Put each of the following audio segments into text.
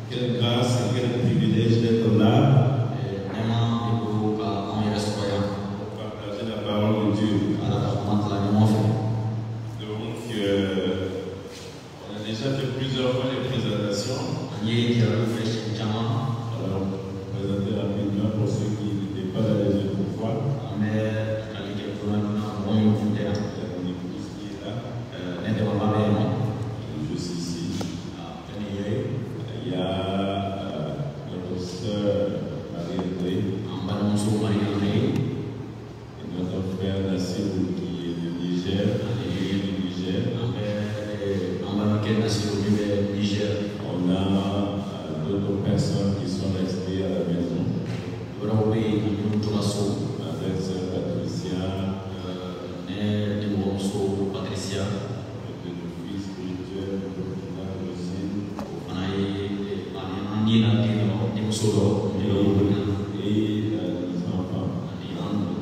Quelle grâce et quel privilège d'être là pour partager la parole de Dieu. Donc, on a déjà fait plusieurs fois les présentations. Alors, présenter rapidement pour ceux qui n'étaient pas là les autres fois. Il y a mon épouse qui est là. Je suis ici. Il y a notre soeur Marie-André et notre frère Nassir qui est du Niger. On a d'autres personnes qui sont restées à la maison. Avec sœur Patricia, avec le fils spirituel, le Rosine, et les enfants,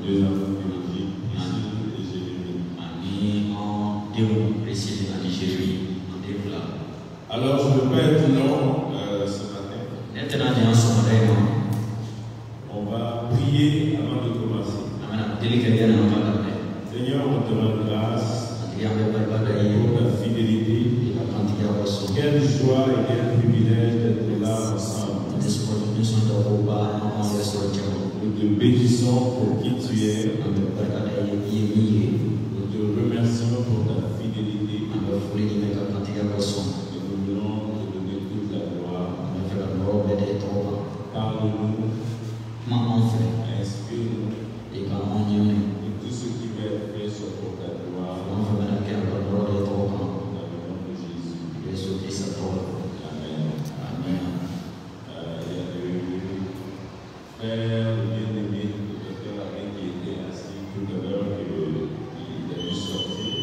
deux enfants biologiques, et Jérémie. Alors, je ne veux pas être long ce matin. On va prier avant de commencer. Seigneur, on te rend grâce pour ta fidélité. Quelle joie et quel privilège d'être là ensemble. Nous te bénissons pour qui tu es. Nous te remercions pour ta fidélité. Nous voulons te donner toute la gloire. Parle-nous, inspire-nous, et tout ce qui va être fait soit pour ta gloire. Dans le nom de Jésus. Amen. Il y a le frère bien-aimé, le docteur Alain, qui était assis tout à l'heure, qui a dû sortir.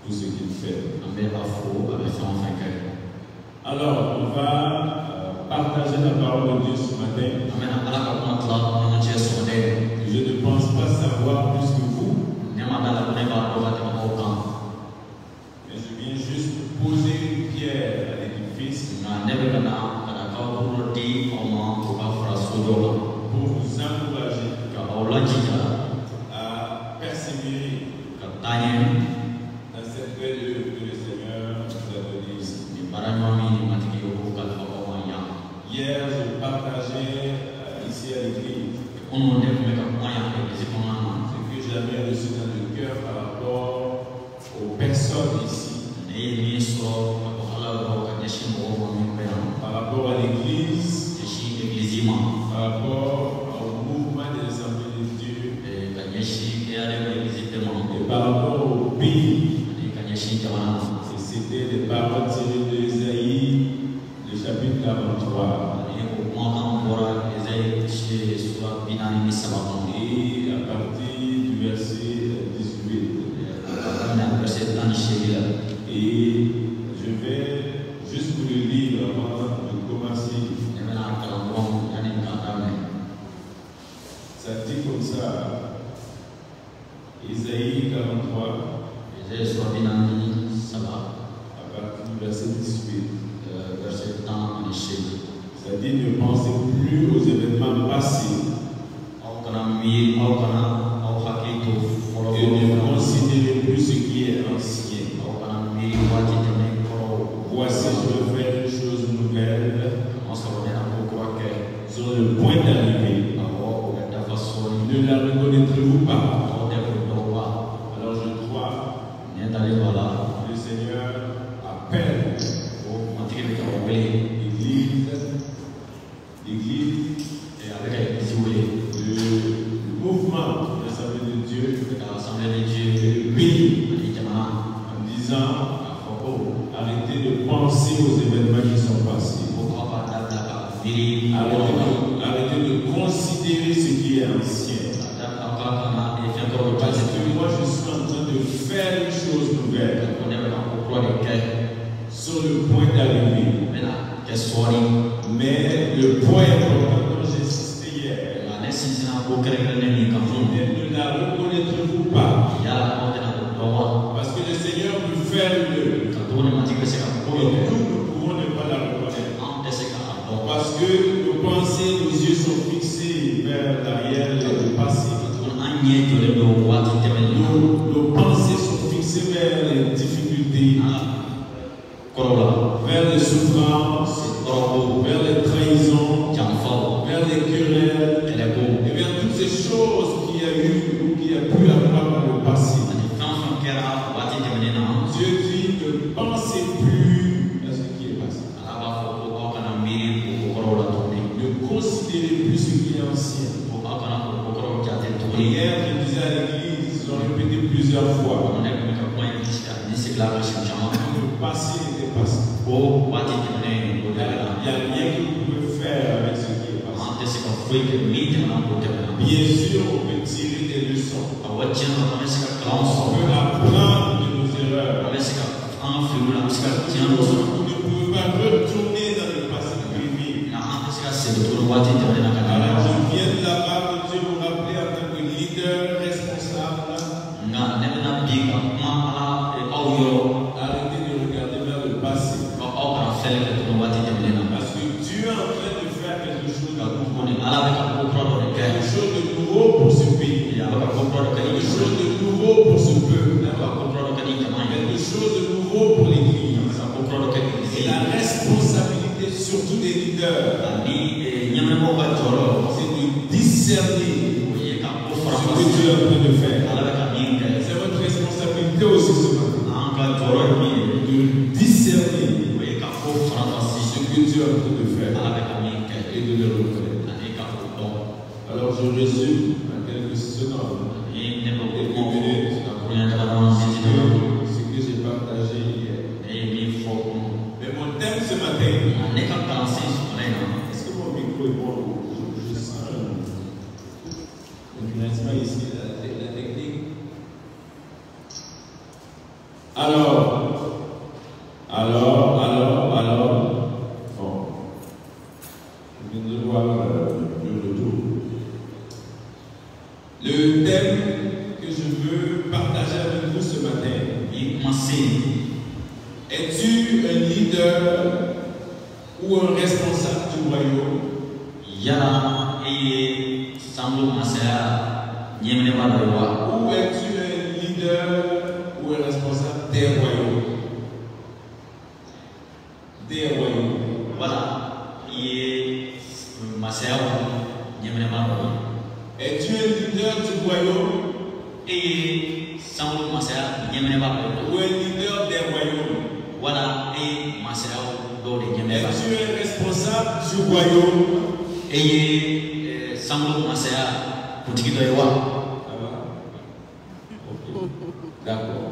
Tout ce qu'il fait. Alors, on va partager la parole de Dieu ce matin. Je ne pense pas savoir plus que vous, mais je viens juste poser une pierre à l'édifice pour vous encourager à persévérer dans cette belle œuvre que le Seigneur nous a donnée ici. Hier, je partageais ici à l'église ce que j'avais reçu dans le cœur par rapport aux personnes ici, par rapport à l'église, par rapport au mouvement des assemblées de Dieu, et par rapport au pays. Et c'était des paroles tirées de Ésaïe, le chapitre 43. Et à partir du verset 18. Et je vais juste vous le lire avant de commencer. Ça dit comme ça. Ésaïe 43. À partir du verset 18. Ça dit ne pensez plus aux événements passés. Et ne considérez plus ce qui est ancien. Voici, je veux faire une chose nouvelle. Sur le point d'arriver. Ne la reconnaîtrez-vous pas? Alors je crois que le Seigneur appelle l'Église et avec le mouvement de l'Assemblée de Dieu, en disant arrêtez de penser aux événements qui sont passés. Arrêtez de considérer ce qui est ancien. Parce que moi je suis en train de faire une chose nouvelle. sur le point d'arriver. Mais le point important dont j'ai insisté hier, ne la reconnaîtrez-vous pas? Parce que le Seigneur peut faire le. Nous ne pouvons ne pas la reconnaître. Parce que nos pensées, nos yeux sont fixés vers l'arrière et le passé. Nos pensées sont fixées vers les difficultés, vers les souffrances, vers les trahisons, vers les querelles, et vers toutes ces choses qu'il y a eu ou qui a pu avoir dans le passé. Dieu dit ne pensez plus à ce qui est passé. Ne considérez plus ce qui est ancien. Hier, je disais à l'église, ils ont répété plusieurs fois. Le passé n'était passé. Il n'y a rien que vous pouvez faire avec ce qui est passé. Bien sûr, on peut tirer des leçons. On peut apprendre de nos erreurs. Vous ne pouvez pas retourner dans le passé privé. Alors, je viens de la part de Dieu vous rappeler en tant que leader responsable. Arrêtez de regarder vers le passé. Parce que Dieu est en train de faire quelque chose de nouveau. Quelque chose de nouveau pour ce pays. Quelque chose de nouveau pour ce peuple. Quelque chose de nouveau pour l'Église. Et la responsabilité surtout des leaders, c'est de discerner ce que Dieu est en train de faire. C'est votre responsabilité aussi ce matin. De discerner ce que Dieu est en train de faire et de le reconnaître. Alors je résume en quelques secondes et minutes ce que j'ai partagé hier. Mais mon thème ce matin, est-ce que mon micro est bon? Je sens un financement ici, la technique. Alors, bon, je viens de voir le retour. Le thème que je veux partager avec vous ce matin, es-tu un leader ou un responsable du royaume? Ou es-tu un leader ou un responsable des royaumes? Des royaumes. Es-tu un leader du royaume? Ou un leader des royaumes? Es-tu un responsable du royaume? D'accord.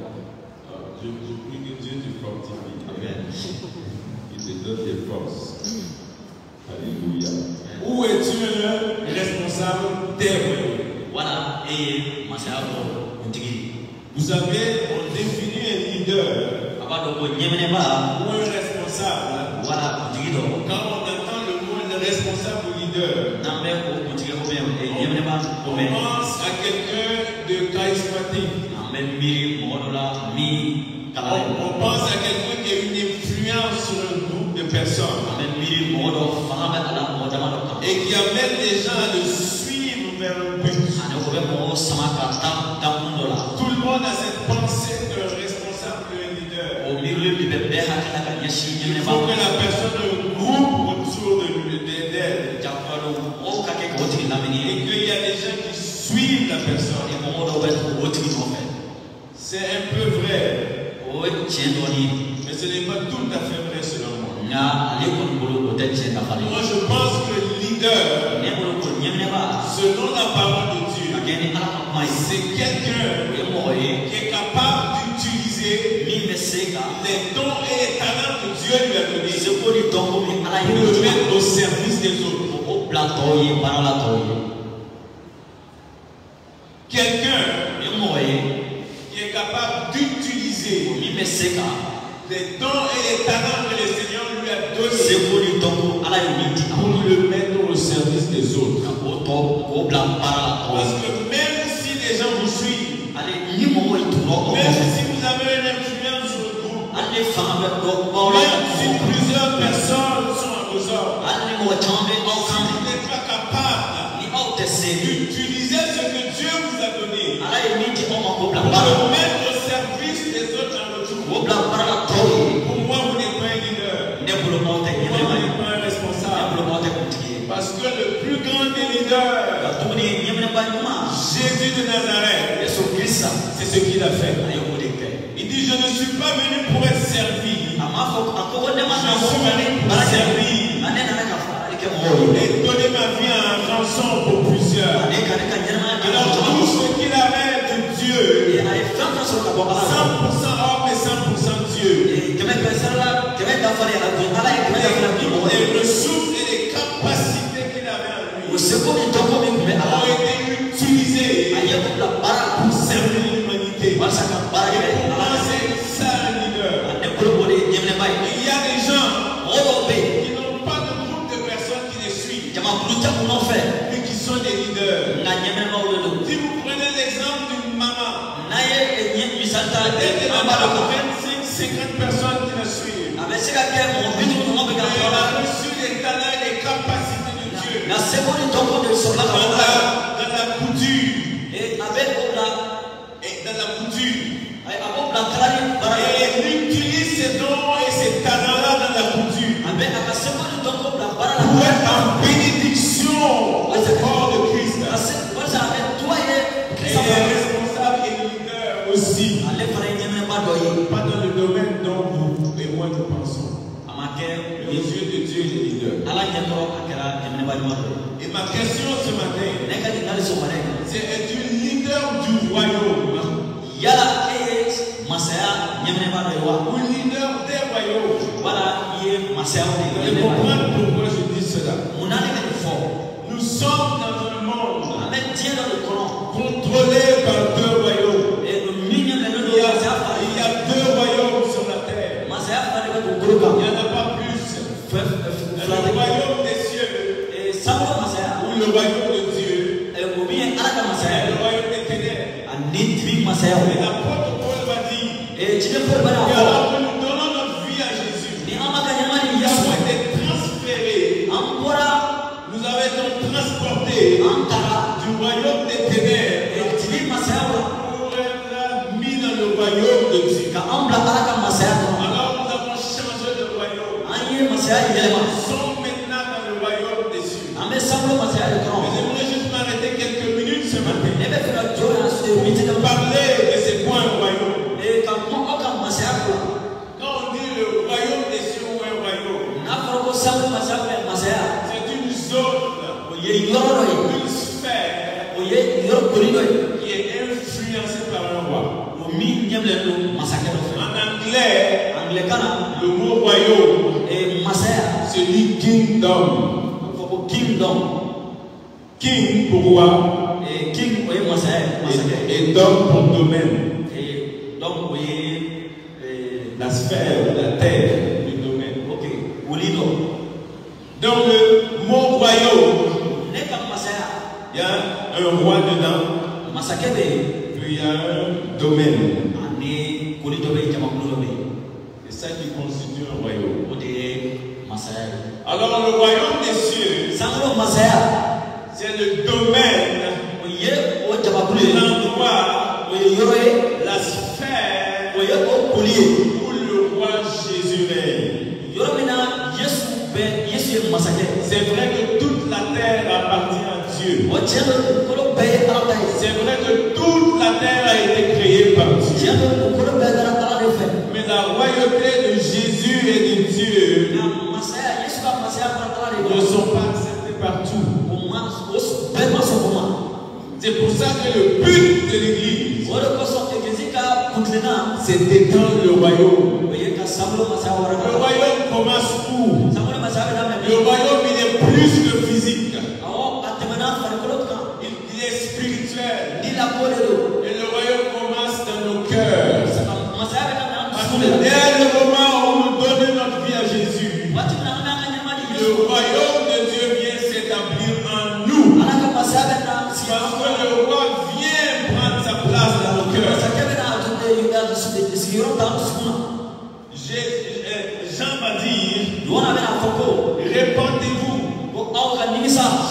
Je prie que Dieu te fortifie. Amen. Il te donne des forces. Alléluia. Où es-tu un responsable des royaumes? Vous savez, on définit un leader ou un responsable. Quand on entend le mot responsable ou leader, on pense à quelqu'un de charismatique. On pense à quelqu'un qui a une influence sur un groupe de personnes et qui amène les gens à le suivre vers un but. Tout le monde a cette pensée d'un responsable, d'un leader. Il faut que la personne groupe autour d'elle. Et qu'il y a des gens qui suivent la personne. C'est un peu vrai. Mais ce n'est pas tout à fait vrai selon moi. Moi je pense que le leader, selon la parole de Dieu, c'est quelqu'un qui est capable d'utiliser les dons et les talents que Dieu lui a donnés pour le mettre au service des autres. Quelqu'un qui est capable d'utiliser des dons et les talents que le Seigneur lui a donnés pour le mettre au service des autres. Parce que même si les gens vous suivent, même si vous avez une influence sur le groupe, même si plusieurs personnes sont à vos ordres, si vous n'êtes pas capable d'utiliser ce que Dieu vous a donné pour le mettre au service des autres en retour, pour moi vous n'êtes pas un leader, pour moi vous n'êtes pas un responsable. Parce que le plus grand des leaders, Jésus de Nazareth, c'est ce qu'il a fait. Il dit, je ne suis pas venu pour être servi, je suis venu pour servir et donner ma vie en rançon pour plusieurs. Alors tout ce qu'il avait de Dieu, 100% homme et 100% Dieu, les ressources et les capacités qu'il avait en lui ont été utilisées pour servir l'humanité. Et pour moi, c'est ça un leader. Il y a des gens qui n'ont pas de groupe de personnes qui les suivent, mais qui sont des leaders. Si vous prenez l'exemple d'une maman, elle a 25-50 personnes qui la suivent. Elle a reçu les talents et les capacités de Dieu dans la couture. Et elle utilise ses dons et ses talents-là dans la couture pour être en bénédiction au corps de Christ. Et responsable et leader aussi. Pas dans le domaine dont vous et moi nous pensons. Aux yeux de Dieu, il est leader. Et ma question ce matin, c'est être leader du royaume ou leader des royaumes. Vous allez comprendre pourquoi je dis cela. Nous sommes dans un monde contrôlé par deux royaumes. Il y a deux royaumes sur la terre. Il n'y en a pas plus. Le royaume des cieux ou le royaume de Dieu et le royaume des ténèbres. Et l'apôtre Paul va dire que alors que nous donnons notre vie à Jésus, nous avons été transférés, nous avons été transportés du royaume des ténèbres pour être mis dans le royaume de Dieu. Alors nous avons changé de royaume. Nous sommes maintenant dans le royaume des cieux. Mais j'aimerais juste m'arrêter quelques minutes ce matin pour parler de ces points royaumes. Quand on dit le royaume des cieux ou un royaume, c'est une zone, une sphère qui est influencée par un roi. En anglais, le mot royaume, c'est dit kingdom. King pour roi et dom pour domaine. La sphère, la terre, du domaine. Dans le mot royaume, il y a un roi dedans, puis il y a un domaine. C'est ça qui constitue un royaume. Alors le royaume des cieux, c'est le domaine, l'endroit, la sphère où le roi Jésus règne. C'est vrai que toute la terre appartient à Dieu. C'est vrai que toute la terre a été créée par Dieu. Mais la royauté de Jésus et de Dieu ne sont pas acceptées partout. C'est pour ça que le but de l'Église, c'est d'étendre le royaume. Le royaume commence où? Le royaume, il est plus que physique. Il est spirituel. Et le royaume commence dans nos cœurs. Parce Dès le moment où nous donnons notre vie à Jésus, le royaume de Dieu vient s'établir en nous. Parce que le roi vient prendre sa place dans nos cœurs. Jean va dire, répandez-vous,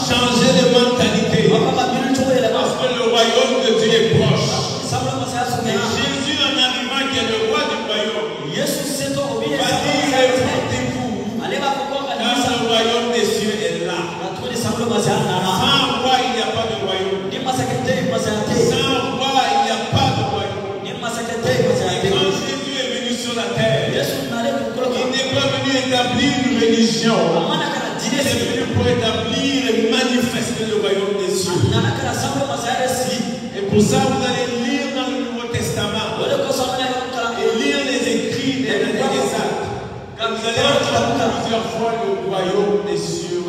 changez de mentalité, parce que le royaume de Dieu est proche. Et Jésus, en arrivant, qui est le roi du royaume, va dire, répandez-vous, car le royaume des cieux est là. Sans roi, il n'y a pas de royaume. Sans roi, il n'y a pas de royaume. Et quand Jésus est venu sur la terre, il n'est pas venu établir une religion. Il est venu pour établir et manifester le royaume des cieux. Et pour ça, vous allez lire dans le Nouveau Testament et lire les écrits des Actes. Quand vous allez entendre plusieurs fois le royaume des cieux.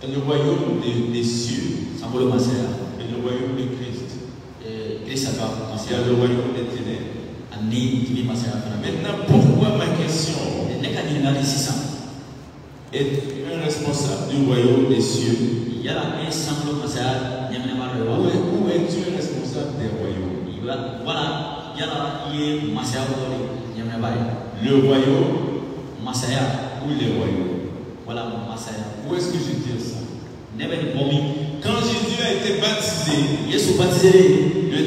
Et le royaume des cieux. Et le royaume de Christ. Il y a le royaume des ténèbres. Maintenant, pourquoi ma question est un responsable du royaume des cieux? Où es-tu responsable des royaumes? Le royaume ou les royaumes? Où est-ce que je dis ça? Quand Jésus a été baptisé, le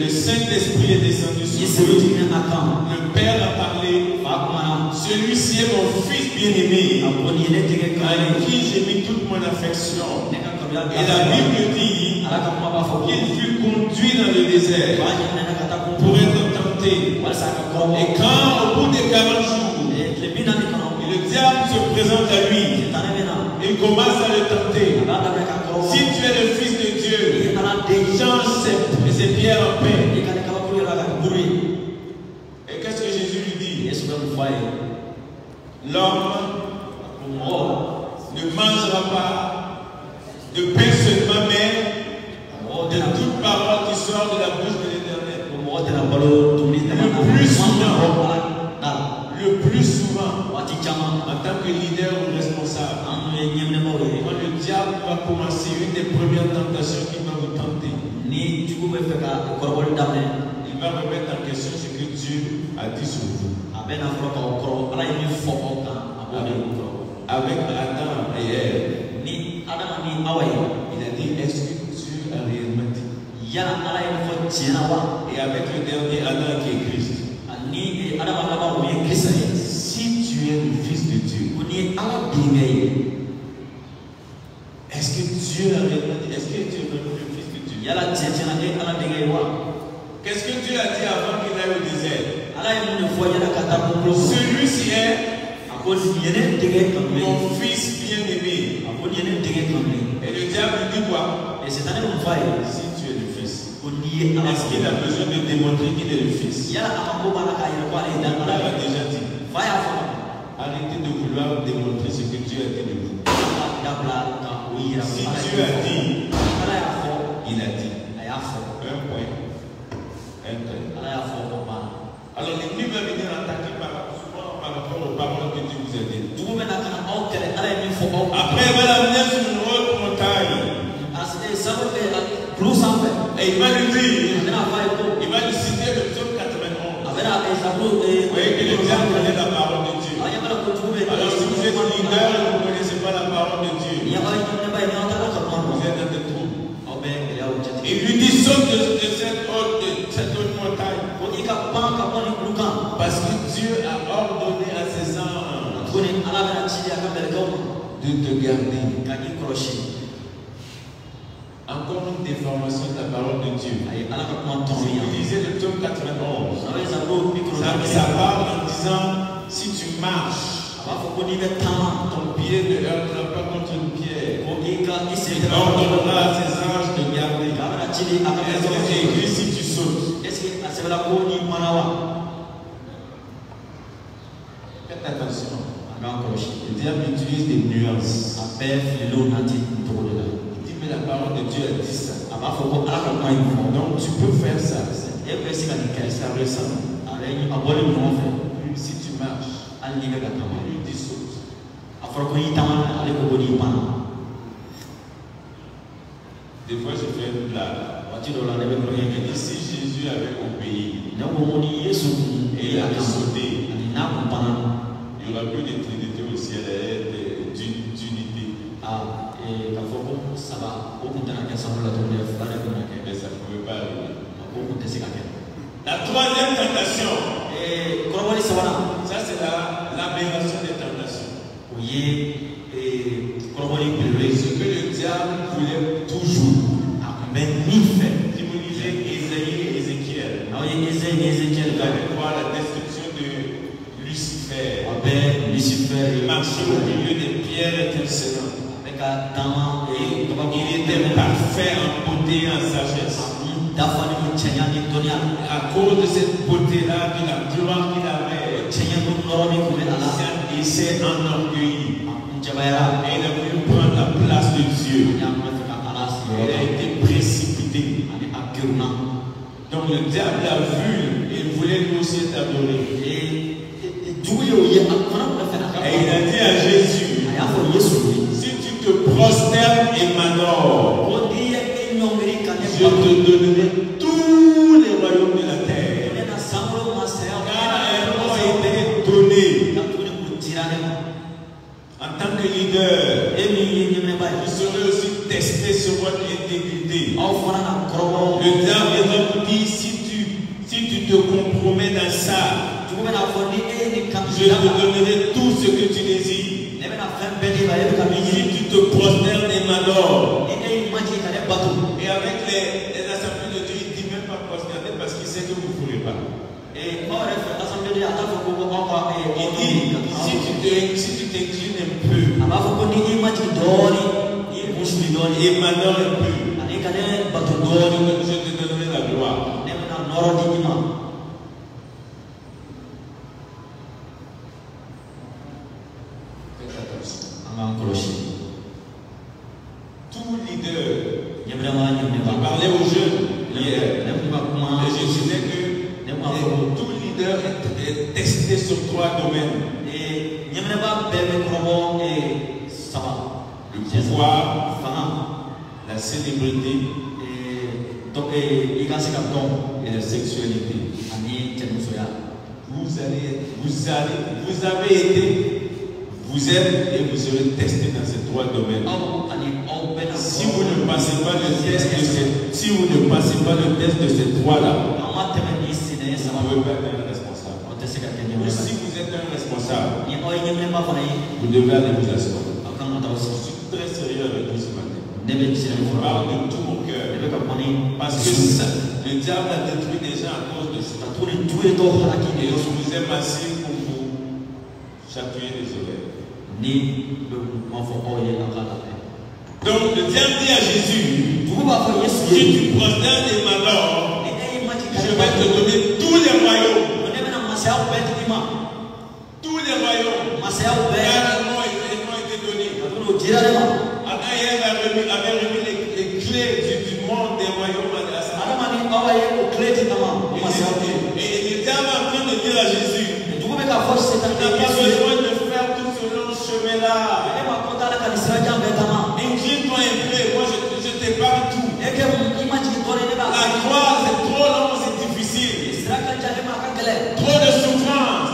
Saint-Esprit est descendu sur lui. Le Père a parlé. Celui-ci est mon Fils bien-aimé, en qui j'ai mis toute mon affection. Et la Bible dit qu'il fut conduit dans le désert pour être tenté. Et quand, au bout des 40 jours, le diable se présente à lui, il commence à le tenter. Si tu es le Fils de Dieu, change ces pierres en pain. Et qu'est-ce que Jésus lui dit? L'homme ne mangera pas de pain seulement, mais de toute parole qui sort de la bouche de l'Éternel. Le plus souvent, en tant que leader ou responsable, quand le diable va commencer une des premières tentations qu'il va vous tenter, il va remettre en question ce que Dieu a dit sur vous. Avec Adam et Ève, il a dit, est-ce que Dieu a réellement dit? Et avec le dernier Adam qui est Christ, si tu es le Fils de Dieu, est-ce que Dieu a réellement dit? Est-ce que tu es vraiment le Fils de Dieu? Qu'est-ce que Dieu a dit avant qu'il aille au désert? Celui-ci est mon Fils bien-aimé. Et le diable lui dit quoi? Si tu es le Fils, est-ce qu'il a besoin de démontrer qu'il est le Fils? Il a déjà dit. Arrêtez de vouloir démontrer ce que Dieu a dit de vous. Si Dieu a dit, il a dit. Un point. Alors l'ennemi va venir attaquer par rapport aux paroles que Dieu vous a dites. Après, il va l'amener sur une haute montagne. Et il va lui dire, il va lui citer le psaume 91. Vous voyez que le diable connaît la parole de Dieu. Alors si vous êtes leader et vous ne connaissez pas la parole de Dieu, vous êtes dans des troubles. Il lui dit, saute de cette haute montagne. Parce que Dieu a ordonné à ses anges de te garder. Encore une déformation de la parole de Dieu. Si vous lisez le psaume 91, ça parle en disant, si tu marches, ton pied ne heurtera pas contre une pierre. Il ordonnera à ses anges de garder. Est-ce que c'est écrit si tu sautes? Faites attention. Le diable utilise des nuances. Il dit, mais la parole de Dieu a dit ça. Donc tu peux faire ça. Ça ressemble. Si tu marches, lui dis saute. Des fois je fais une blague. Si Jésus avait obéi et il avait sauté, il n'y aura plus de trinité au ciel, d'unité. Mais ça ne pouvait pas arriver. La troisième tentation, ça c'est l'aberration des tentations. Ce que le diable voulait toujours. Si vous lisez Ésaïe et Ézéchiel, vous allez voir la destruction de Lucifer. Il marchait au milieu des pierres étincelantes. Il était parfait en beauté et en sagesse. À cause de cette beauté-là, de la gloire qu'il avait, il s'est enorgueilli. Et il a voulu prendre la place de Dieu. Il a été précipité. Donc le diable l'a vu et il voulait lui aussi être adoré. Et il a dit à Jésus, si tu te prosternes et m'adores, je te donnerai tous les royaumes de la terre. Car elles ont été donnés. En tant que leader, vous serez aussi testé sur votre intégrité. Le diable vous dit, si tu te compromets dans ça, je te donnerai tout ce que tu désires. Si tu te prosternes et m'adores. Et avec les assemblées de Dieu, il ne dit même pas prosterner parce qu'il sait que vous ne voulez pas. Il dit, si tu t'inclines un peu, et m'adores un peu, je te donnerai la gloire. Tout leader, je parlais aux jeunes hier, et je disais que tout leader est testé sur 3 domaines. Le pouvoir, la célébrité et la sexualité. Vous êtes et vous serez testé dans ces 3 domaines. Si vous ne passez pas le test de ces 3-là, vous ne pouvez pas être un responsable. Mais si vous êtes un responsable, vous devez aller vous asseoir. Je suis très sérieux avec vous ce matin. Je parle de tout mon cœur. Parce que le diable a détruit des gens à cause de ça. Et je vous ai massé pour vous chatouiller les oreilles. Donc le diable dit à Jésus, si tu prosternes et m'adores, je vais te donner tous les royaumes. Tous les royaumes. Car elles m'ont été donnés. Adam et Ève avaient remis les clés du monde des royaumes à Satan. Et le diable est en train de dire à Jésus, tu n'as pas besoin de faire tout ce long chemin-là. Incline-toi un peu, moi je t'épargne tout. La croix, c'est trop long, c'est difficile. Trop de souffrance.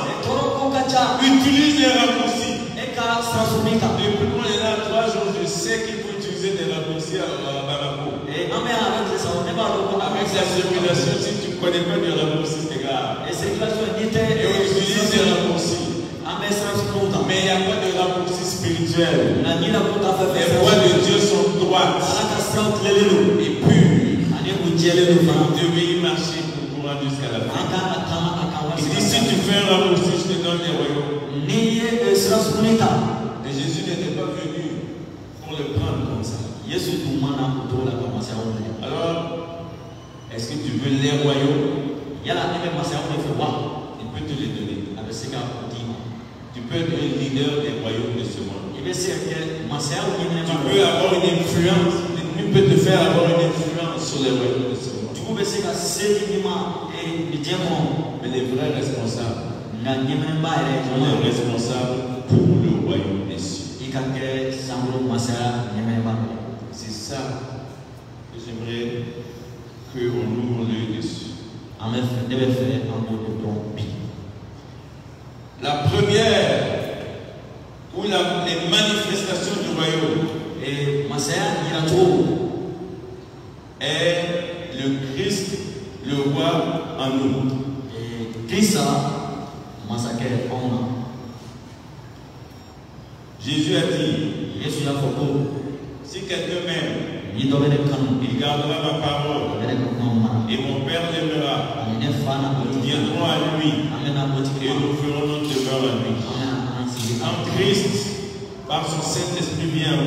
Utilise les raccourcis. Depuis qu'on est là 3 jours, je sais qu'il faut utiliser des raccourcis à Bamako. Avec la circulation, si tu ne connais pas des raccourcis, c'est grave. Et on utilise des raccourcis. Mais il n'y a pas de raccourci spirituel. Les voies de Dieu sont droites et pures. Vous devez y marcher pour aller jusqu'à la fin. Il dit, si tu fais un raccourci, je te donne les royaumes. Mais Jésus n'était pas venu pour le prendre comme ça. Alors, est-ce que tu veux les royaumes? Il peut te les donner. Tu peux être un leader des royaumes de ce monde. Tu peux avoir une influence. Il peut te faire avoir une influence sur les royaumes de ce monde. Mais les vrais responsables sont les responsables pour le royaume des cieux. C'est ça que j'aimerais qu'on ouvre l'œil dessus. La première, ou les manifestations du royaume, est le Christ, le roi en nous. Jésus a dit, si quelqu'un m'aime, il gardera ma parole, et mon Père l'aimera. Nous viendrons à lui, et nous ferons notre demeure à lui. Quand Christ, par son Saint-Esprit, vient à vous,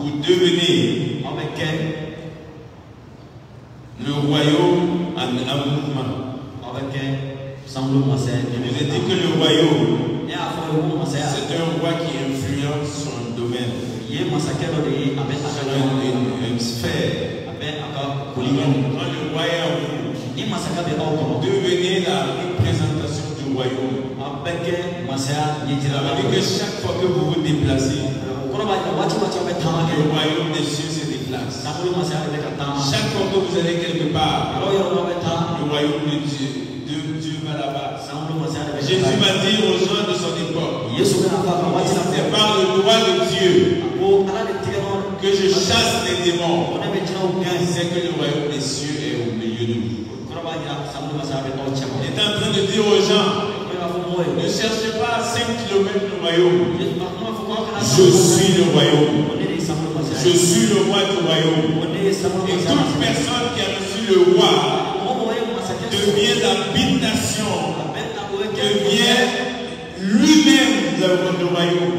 vous devenez le royaume en mouvement. Vous avez dit que le royaume, c'est un roi qui influence son domaine, une sphère. Quand le roi est en vous, devenez la représentation du royaume. Ça veut dire que chaque fois que vous vous déplacez, le royaume des cieux se déplace. Chaque fois que vous allez quelque part, le royaume de Dieu va là-bas. Jésus m'a dit aux gens de son époque, c'est par le droit de Dieu que je chasse les démons. C'est que le royaume des cieux est au milieu de nous. Il est en train de dire aux gens, ne cherchez pas à 5 km du royaume. Je suis le royaume. Je suis le roi du royaume. Et toute personne qui a reçu le roi devient l'habitation, devient lui-même le royaume.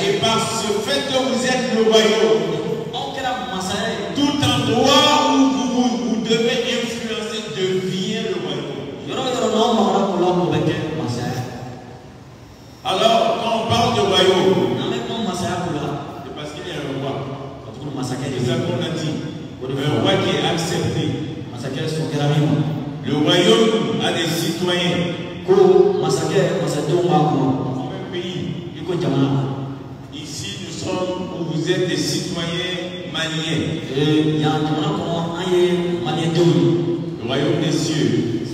Et par ce fait que vous êtes le royaume, tout endroit où vous devez influencer devient le royaume. Alors, quand on parle de royaume, c'est parce qu'il y a un roi. C'est ça qu'on a dit. Un roi qui est accepté. Le royaume a des citoyens. Dans un pays. Ici, nous sommes où vous êtes des citoyens maliens. Le royaume des cieux.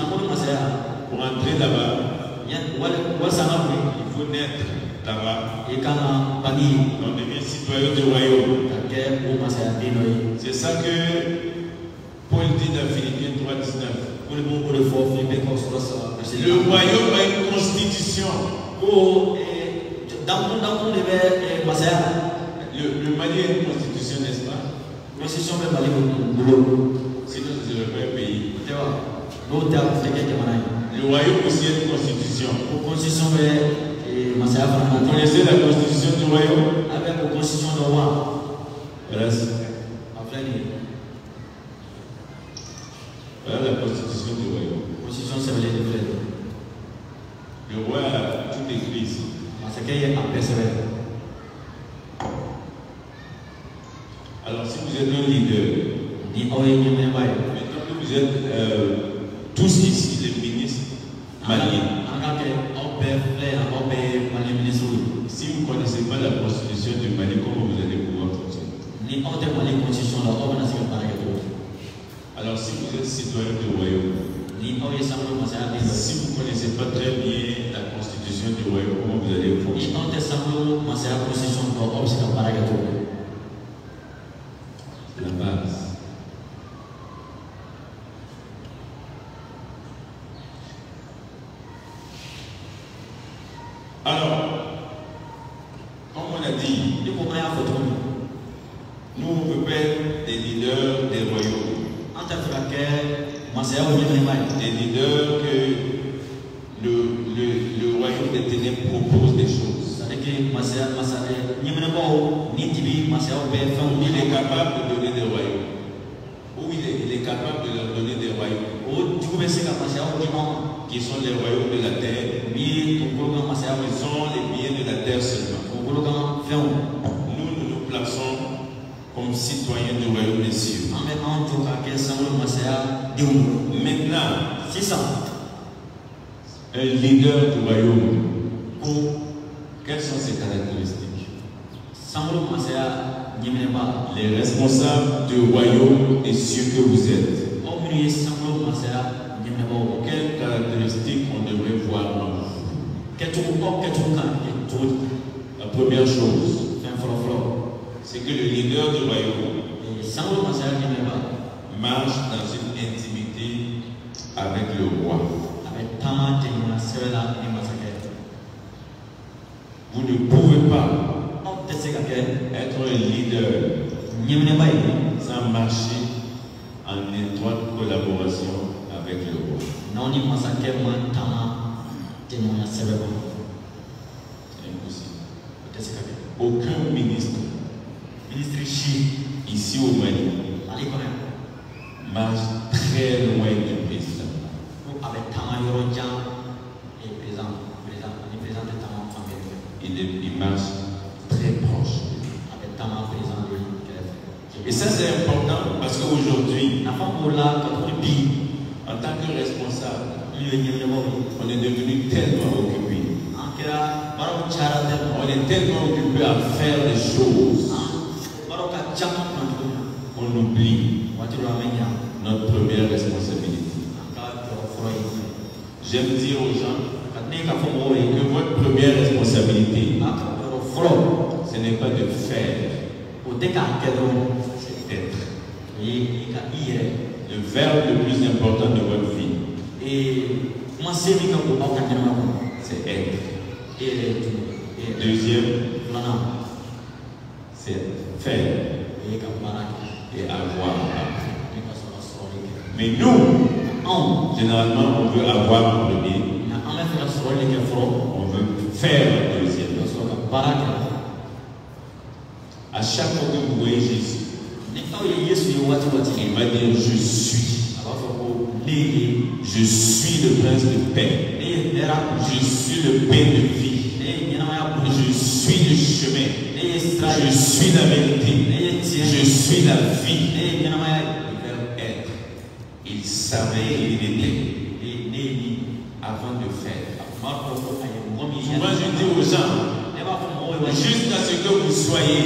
Pour entrer là-bas, il faut naître là-bas. On devient citoyen du royaume. C'est ça que Paul dit dans Philippiens 3:19. Le royaume a une constitution. Le Mali a une constitution, n'est-ce pas? Sinon, ce serait pas un pays. Le royaume aussi a une constitution. Vous connaissez la constitution du royaume? Voilà la constitution du royaume. Le roi a tout écrit ici. Alors si vous êtes un leader, maintenant que vous êtes tous ici les ministres maliens, si vous ne connaissez pas la constitution du Mali, comment vous allez pouvoir fonctionner? Alors si vous êtes citoyen du royaume, si vous ne connaissez pas très bien la constitution du royaume, comment vous allez fonctionner? C'est la base. Alors, comme on a dit, nous on peut pas être des leaders des royaumes. Des leaders que le royaume des ténèbres propose des choses. Il est capable de donner des royaumes. Ou il est capable de leur donner des royaumes. Qui sont les royaumes de la terre. Qui sont les biens de la terre seulement. Nous nous plaçons comme citoyen du royaume des cieux. Maintenant, un leader du royaume, quelles sont ses caractéristiques? Les responsables du royaume des cieux que vous êtes. Quelles caractéristiques on devrait voir en vous? La première chose, c'est que le leader du royaume marche dans une intimité avec le roi. Vous ne pouvez pas être un leader sans marcher en étroite collaboration avec le roi. C'est impossible. Aucun ministre ici au Mali marche très loin du président. Il marche très proche. Et ça c'est important parce qu'aujourd'hui, en tant que responsable, on est devenu tellement occupé. On est tellement occupé à faire des choses qu'on oublie notre première responsabilité. J'aime dire aux gens que votre première responsabilité, ce n'est pas de faire, c'est d'être. Le verbe le plus important de votre vie, c'est être. Deuxième, c'est faire et avoir. Mais nous, généralement, on veut avoir en premier, on veut faire en deuxième. À chaque fois que vous voyez Jésus, il va dire je suis. Je suis le prince de paix. Je suis le pain de vie. Je suis le chemin. Je suis la vérité. Je suis la vie. Le verbe être. Il savait et il était avant de faire. Souvent je dis aux gens, jusqu'à ce que vous soyez,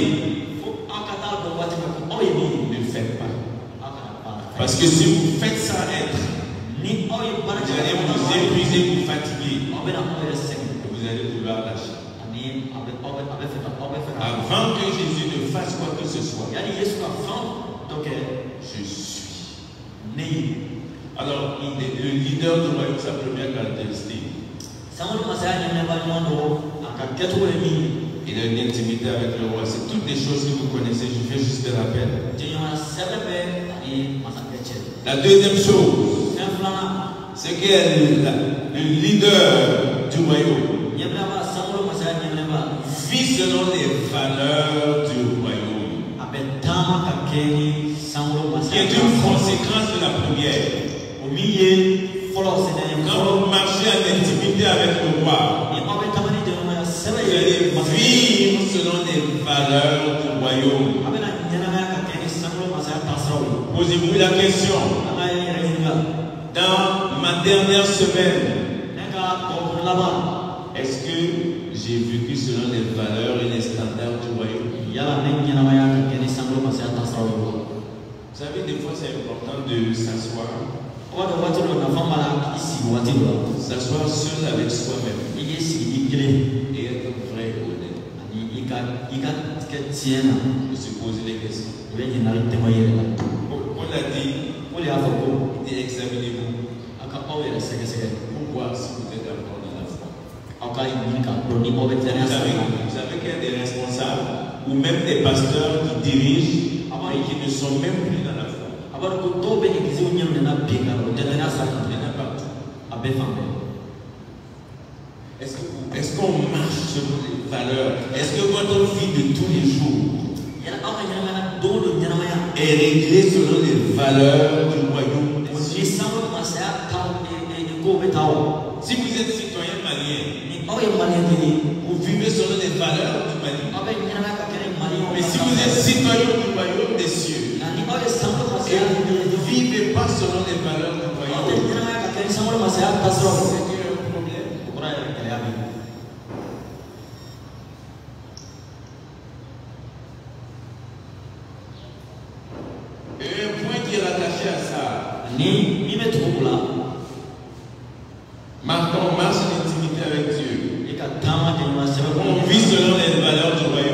ne faites pas. Parce que si vous faites sans être, vous allez vous épuiser, vous fatiguer. Vous allez vouloir lâcher. Avant que Jésus ne fasse quoi que ce soit, je suis. Alors, le leader du royaume, sa première caractéristique, il a une intimité avec le roi. C'est toutes des choses que vous connaissez. Je fais juste des rappels. La deuxième chose, c'est que le leader du royaume vit selon les valeurs du royaume, qui est une conséquence de la première. Quand vous marchez en intimité avec le roi, vous allez vivre selon les valeurs du royaume. Posez-vous la question. Dans ma dernière semaine, est-ce que j'ai vécu selon les valeurs et les standards du royaume? Vous savez, des fois c'est important de s'asseoir. S'asseoir seul avec soi-même et être vrai et honnête. De se poser les questions. On l'a dit, examinez-vous pour voir si vous êtes encore dans la foi. Vous savez qu'il y a des responsables ou même des pasteurs qui dirigent et qui ne sont même plus dans la foi. Est-ce qu'on marche selon les valeurs? Est-ce que votre vie de tous les jours est réglée selon les valeurs du royaume? Si vous êtes citoyen malien, vous vivez selon les valeurs du Mali. Mais si vous êtes citoyen du royaume, des cieux. Et vous ne vivez pas selon les valeurs du royaume. C'est un problème. Et un point qui est rattaché à ça. Maintenant, on marche en intimité avec Dieu. On vit selon les valeurs du royaume.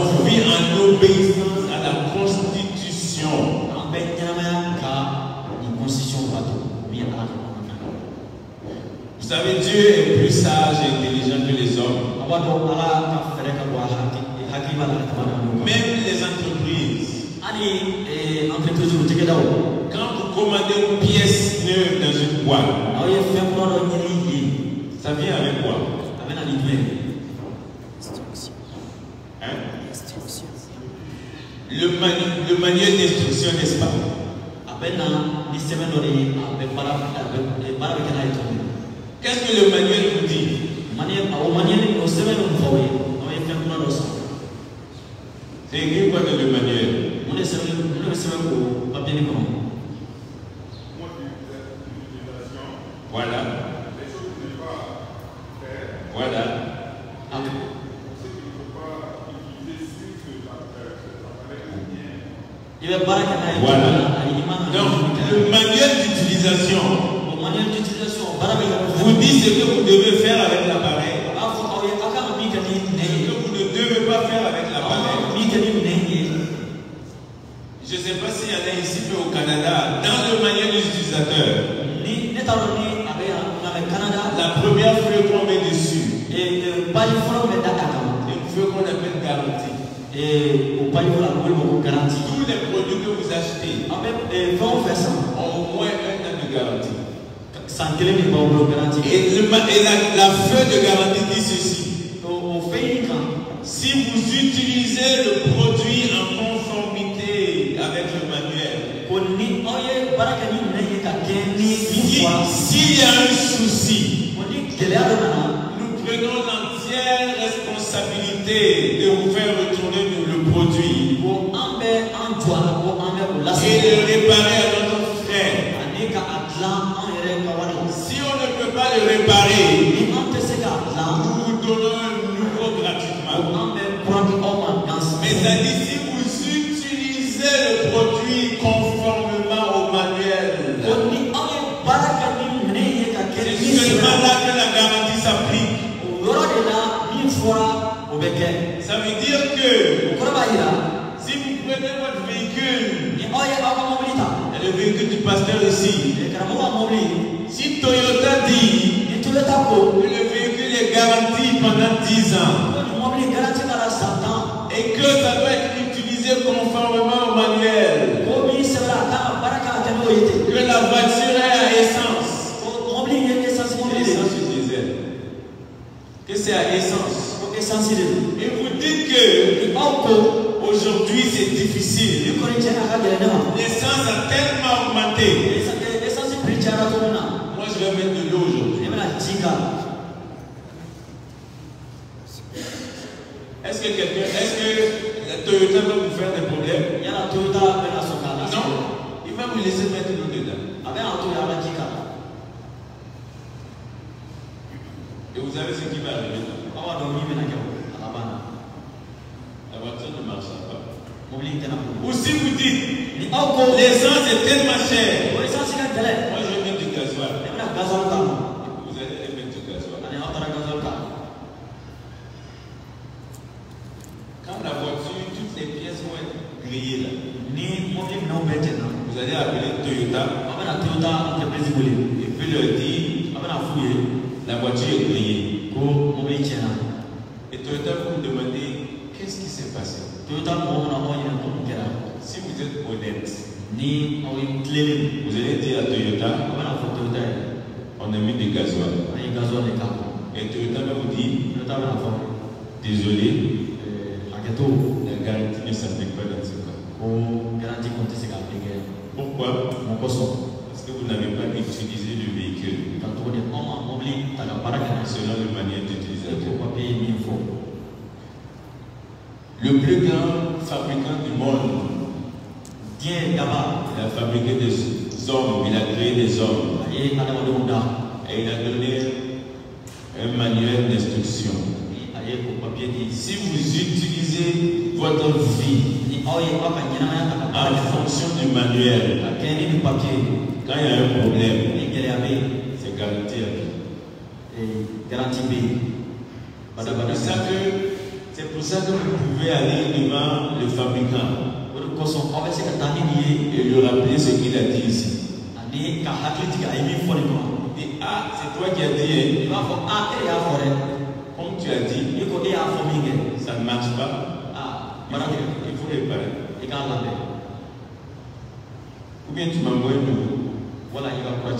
On vit en obéissance à la constitution. Vous savez, Dieu est plus sage et intelligent que les hommes. Même les entreprises. Quand vous commandez une pièce neuve dans une boîte, ça vient avec quoi? Hein? Le manuel d'instruction, n'est-ce pas? Qu'est-ce que le manuel vous dit? C'est écrit quoi dans le manuel? Voilà. Voilà. Voilà. Donc, le manuel d'utilisation vous dit ce que vous devez faire avec l'appareil. Ce que vous ne devez pas faire avec l'appareil. Je ne sais pas s'il y en a ici, mais au Canada, dans le manuel de l'utilisateur, la première feuille qu'on met dessus, c'est une feuille qu'on appelle garantie. Tous les produits que vous achetez ont au moins 1 an de garantie. Et la feuille de garantie dit ceci. Si vous utilisez le produit en conformité avec le manuel, s'il y a un souci, nous prenons l'entière responsabilité de vous faire retourner le produit et de le réparer à notre frère. Si on ne peut pas le réparer, nous vous donnons un nouveau gratuitement. Mais ça dit, si vous utilisez le produit conformément au manuel, c'est seulement là que la garantie s'applique. Ça veut dire que si vous prenez votre véhicule, le véhicule du pasteur ici, si Toyota dit que le véhicule est garanti pendant 10 ans et que ça doit être utilisé conformément au manuel, que la voiture est à essence, essence ou diesel, que c'est à essence, et vous dites que aujourd'hui c'est difficile, l'essence a tellement augmenté, moi je vais mettre de l'eau aujourd'hui. Est-ce que la Toyota va vous faire des problèmes? Non, il va vous laisser mettre l'eau dedans. Et vous savez ce qui va arriver? La voiture ne marchera pas. Ou si vous dites, l'essence est tellement chère, moi je vais mettre du gasoil. Vous allez mettre du gasoil. Quand la voiture, toutes les pièces vont être grillées là, vous allez appeler Toyota et puis leur dire, la voiture est grillée. Et Toyota vous me demandez, qu'est-ce qui s'est passé? Si vous êtes honnête, vous allez dire à Toyota, on a mis du gasoil. Et Toyota va vous dire, désolé, la garantie ne s'applique pas dans ce cas. Pourquoi? Parce que vous n'avez pas utilisé le véhicule selon le manuel d'utilisation. Le plus grand fabricant du monde. Il a fabriqué des hommes, il a créé des hommes. Et il a donné un manuel d'instruction. Si vous utilisez votre vie en fonction du manuel, quand il y a un problème, c'est garanti à vie. C'est pour ça que vous pouvez aller devant le fabricant et lui rappeler ce qu'il a dit ici. Et c'est toi qui as dit, comme tu as dit, ça ne marche pas. Il faut réparer. Ou bien tu m'envoies un nouveau. Voilà, il va croire.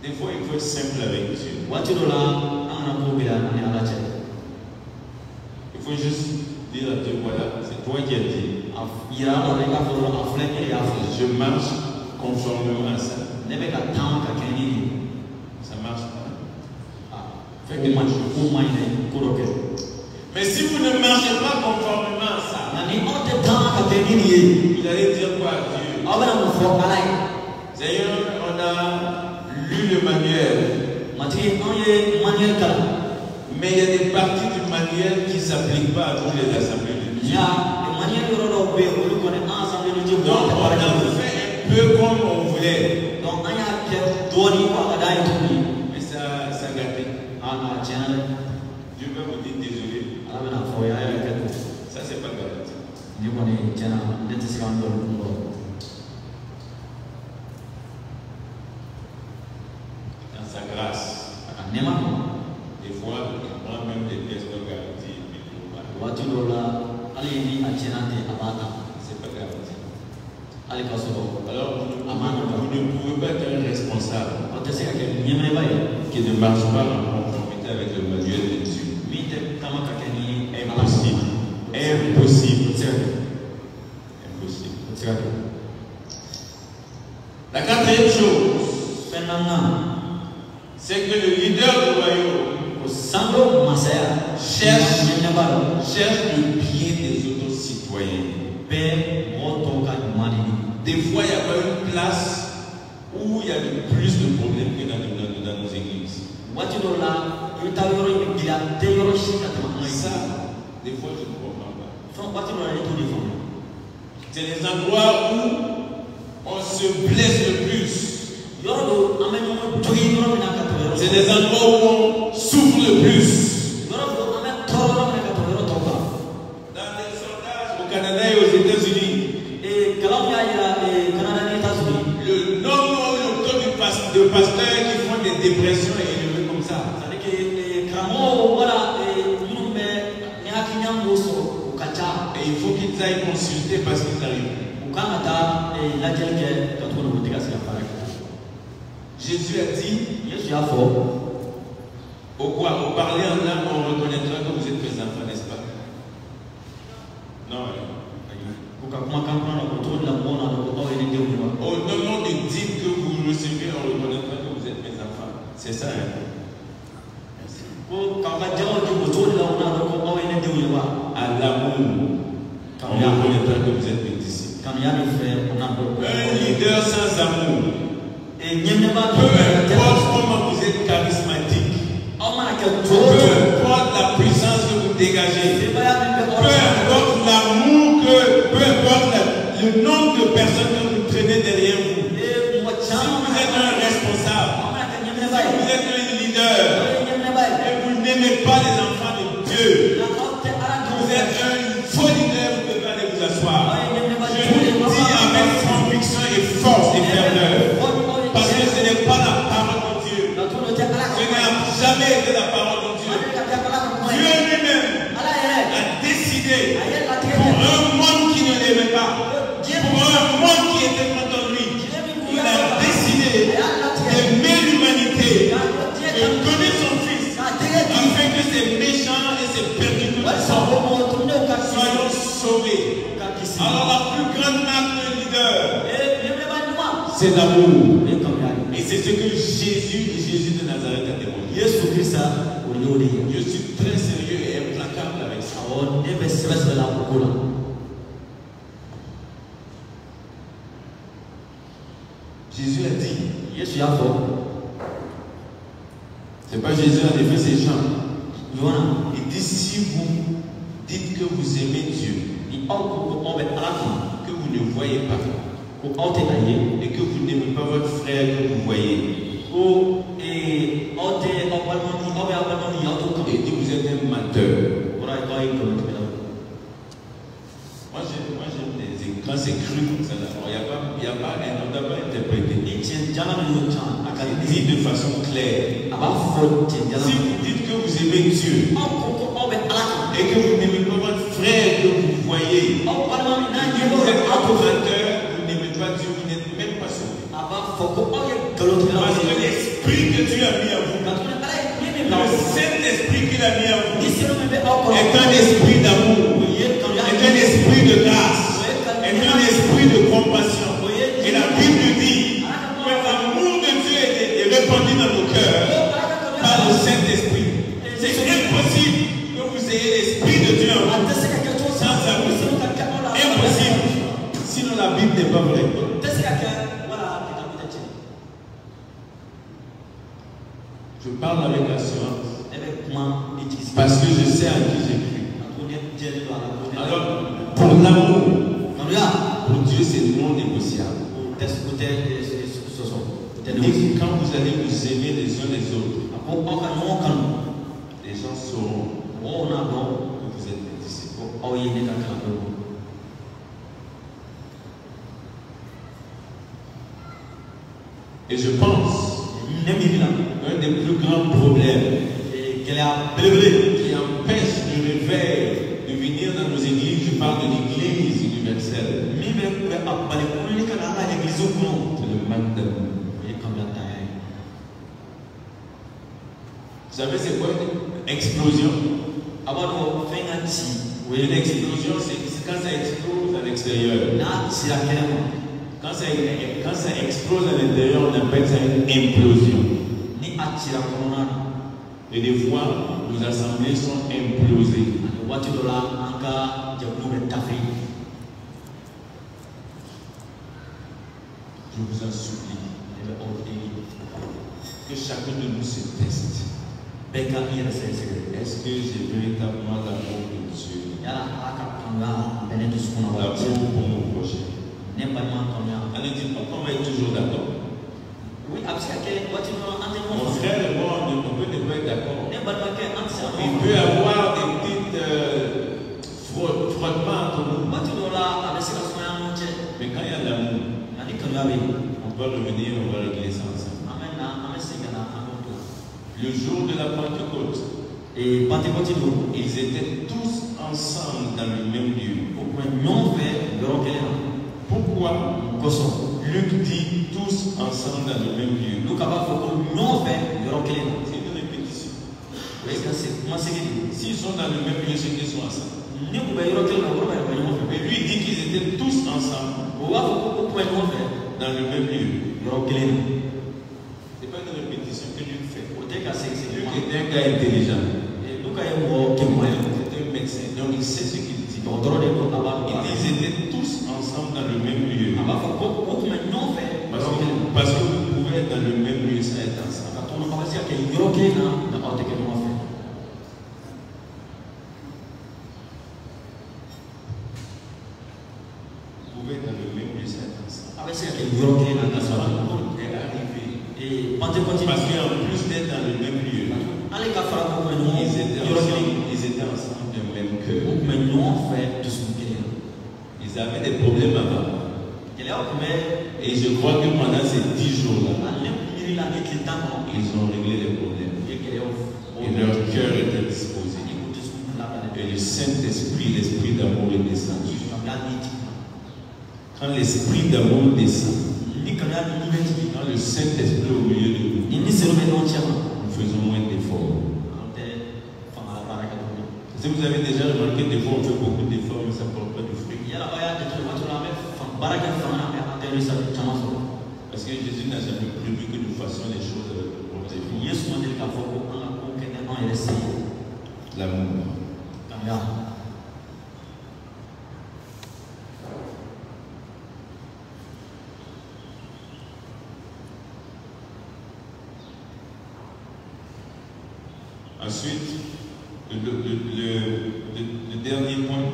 Des fois, il faut être simple avec Dieu. Il faut juste dire à Dieu, voilà, c'est toi qui as dit. Je marche conformément à ça. Ça marche pas. Mais si vous ne marchez pas conformément à ça, vous allez dire quoi à Dieu? Seigneur, on a lu le manuel. Mais il y a des parties du manuel qui ne s'appliquent pas à toutes les assemblées de Dieu. Donc on a fait un peu comme on voulait. Mais ça a gâté. Dieu va vous dire désolé. Ça c'est pas garanti. Dans sa grâce. Des fois, moi-même des pièces de garantie. C'est pas garanti. Alors, vous ne pouvez pas être un responsable qui ne marche pas en conformité avec le manuel de Dieu. Impossible. Impossible. Impossible. La quatrième chose, c'est que le leader du royaume cherche le bien des autres citoyens. Des fois, il n'y a pas une place où il y a le plus de problèmes que dans nos églises. Ça, des fois, je ne comprends pas. C'est les endroits où on se blesse le plus. C'est des endroits où on souffre le plus. Dans les sondages au Canada et aux États-Unis, le nombre de pasteurs qui font des dépressions est élevé comme ça. Et il faut qu'ils aillent consulter parce qu'ils arrivent. Jésus a dit, au parler en langue, on reconnaîtra que vous êtes mes enfants, n'est-ce pas? Non. Au nom de dîmes que vous recevez, on reconnaîtra que vous êtes mes enfants. C'est ça, hein? Merci. À l'amour, on reconnaîtra que vous êtes mes disciples. Un leader sans amour, peu importe comment vous êtes charismatique, peu importe la puissance que vous dégagez, peu importe l'amour, peu importe le nombre de personnes que vous traînez derrière vous, si vous êtes un responsable, si vous êtes un leader et vous n'aimez pas les enfants de Dieu, vous êtes un faux leader, vous devez aller vous asseoir. Je le dis avec conviction et force et ferveur, parce que ce n'est pas la parole de Dieu, ce n'a jamais été la parole de Dieu. Dieu lui-même a décidé pour un monde qui ne l'aimait pas, pour un monde qui était contre lui, il a décidé d'aimer l'humanité, de donner son fils, afin que ces méchants et ces persécuteurs soyons sauvés. Alors la plus grande marque de leader, c'est l'amour. Et c'est ce que Jésus de Nazareth a démontré. Je suis très sérieux et implacable avec ça. Jésus a dit, c'est pas Jésus en effet, c'est Jean. Il dit si vous dites que vous aimez Dieu, que vous ne voyez pas, et que vous n'aimez pas votre frère que vous voyez, et dit vous êtes un menteur. Moi j'aime les écrans, c'est cru comme ça. Il n'y a pas, on ne doit pas interpréter. Dit de façon claire. Si vous dites que vous aimez Dieu et que vous n'aimez pas votre frère que vous voyez, que vous êtes un menteur, vous n'aimez pas Dieu, vous n'êtes même pas sauvé. Parce que l'esprit que Dieu a mis à vous, le Saint-Esprit qu'il a mis à vous, est un esprit d'amour, est un esprit de grâce, est un esprit de compassion. Et la Bible dit que l'amour de Dieu est répandu dans nos cœurs par le Saint-Esprit. C'est impossible que vous ayez l'esprit de Dieu en vous sans amour. Impossible. Sinon la Bible n'est pas vraie. Je parle avec assurance parce que je sais à qui j'écris. Alors, pour l'amour, pour Dieu, c'est non négociable. Et quand vous allez vous aimer les uns les autres, les gens sauront que vous êtes des disciples. Et je pense qu'un des plus grands problèmes qui empêche le réveil de venir dans nos églises, je parle de l'église universelle, c'est le manque d'amour. Vous savez c'est quoi une explosion? Une explosion, c'est quand ça explose à l'extérieur. Quand ça explose à l'intérieur, on appelle ça une implosion. Et des fois, nos assemblées sont implosées. Je vous en supplie que chacun de nous se teste. Est-ce que j'ai véritablement l'amour de Dieu? L'amour pour mon prochain. Ne dites pas qu'on va être toujours d'accord. Mon frère et moi, on peut ne pas être d'accord. Il peut y avoir des petits frottements entre nous. Mais quand il y a l'amour, on peut revenir, on va régler ça ensemble. Le jour de la Pentecôte, ils étaient tous ensemble dans le même lieu. Pourquoi Luc dit tous ensemble dans le même lieu? C'est une répétition. S'ils sont dans le même lieu, c'est qu'ils sont ensemble. Mais lui dit qu'ils étaient tous ensemble dans le même lieu. C'est pas une répétition que Luc fait. Luc était un gars intelligent. C'est un médecin, donc il sait ce qu'il dit. Ils étaient tous ensemble dans le même lieu. Parce que vous pouvez être dans le même lieu sans être ensemble. Vous pouvez être dans le même lieu sans être ensemble. Parce qu'en plus d'être dans le même lieu, ils étaient ensemble du même cœur. Ils avaient des problèmes avant. Et je crois que pendant ces 10 jours-là, ils ont réglé les problèmes. Et leur cœur était disposé. Et le Saint-Esprit, l'Esprit d'amour est descendu. Quand l'Esprit d'amour descend, quand le Saint-Esprit est au milieu de nous, nous faisons moins d'efforts. Si vous avez déjà remarqué, des fois on fait beaucoup d'efforts, mais ça ne porte pas de fruits. Parce que Jésus n'a jamais prévu que nous fassions les choses avec le bon début. L'amour. Ensuite, le dernier point.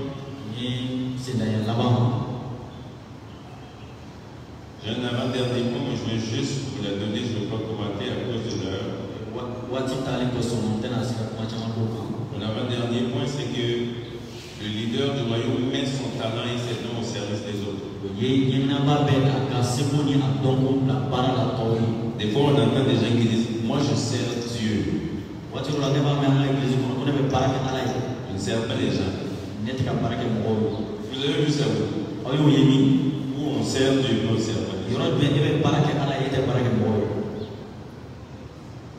C'est d'ailleurs là-bas. J'ai un avant-dernier point, mais je vais juste vous la donner, je ne vais pas commenter à cause de l'heure. Mon avant-dernier point, c'est que le leader du royaume met son talent et ses dons au service des autres. Des fois, on entend des gens qui disent, moi je sers Dieu. Je ne sers pas les gens. Vous avez vu ça? Où on sert Dieu, on sert pas les gens.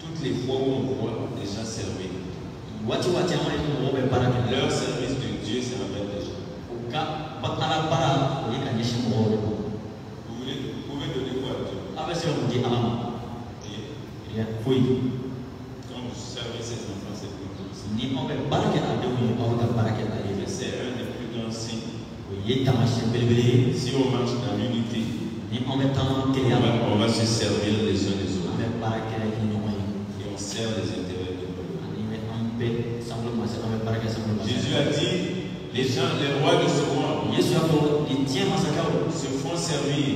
Toutes les fois où on voit des gens servir, leur service de Dieu, c'est envers les gens. Vous pouvez donner quoi à Dieu? Oui. Quand vous servez ces enfants, c'est plus grand. C'est un des plus grands signes. Si on marche dans l'unité, on va se servir les uns les autres. Et on sert les intérêts de l'autre. Jésus a dit, les rois de ce monde se font servir.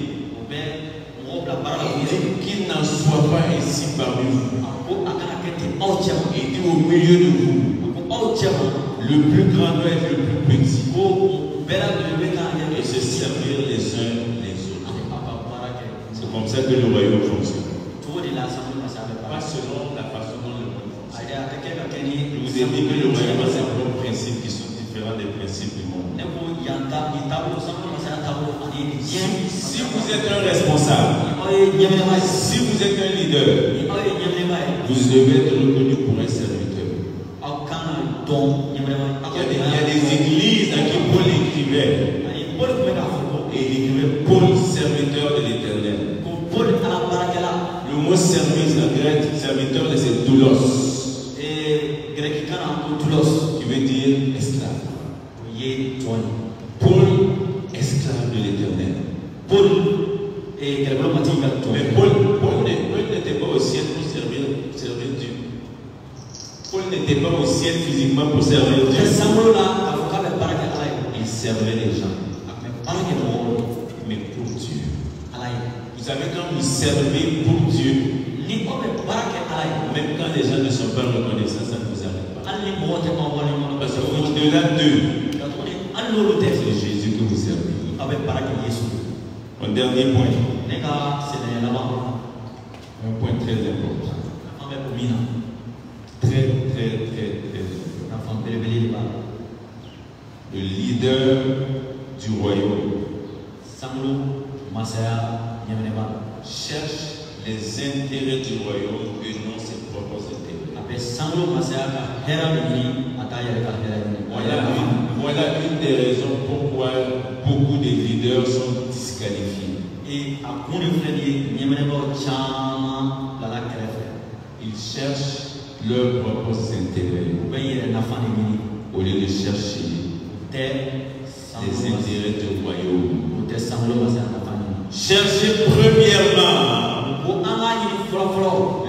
Qu'il n'en soit pas ici parmi vous. Et dit au milieu de vous, le plus grand doit être le plus petit. Et se servir les uns les autres. C'est comme ça que le royaume fonctionne. Pas selon la façon dont le monde fonctionne. Je vous ai dit que le royaume a ses propres principes qui sont différents des principes du monde. Si vous êtes un responsable, si vous êtes un leader, vous devez être reconnu pour un serviteur. Il y a des églises à qui Paul écrivait. Et il écrivait Paul, serviteur de l'Éternel. Le mot service en grec, serviteur, c'est doulos. Qui veut dire esclave. Paul, esclave de l'Éternel. Mais Paul n'était pas au ciel pour servir Dieu. Paul n'était pas au ciel physiquement pour servir Dieu. Il servait les gens. Mais pour Dieu. Vous savez, quand vous servez pour Dieu, même quand les gens ne sont pas reconnaissants, ça ne vous arrête pas. Parce qu'au-delà d'eux, c'est Jésus que vous servez. Mon dernier point. Un point très important. Très important. Le leader du royaume cherche les intérêts du royaume et non ses propres intérêts. Voilà une des raisons pourquoi beaucoup de leaders sont disqualifiés. Ils cherchent leurs propres intérêts au lieu de chercher les intérêts du royaume. Cherchez premièrement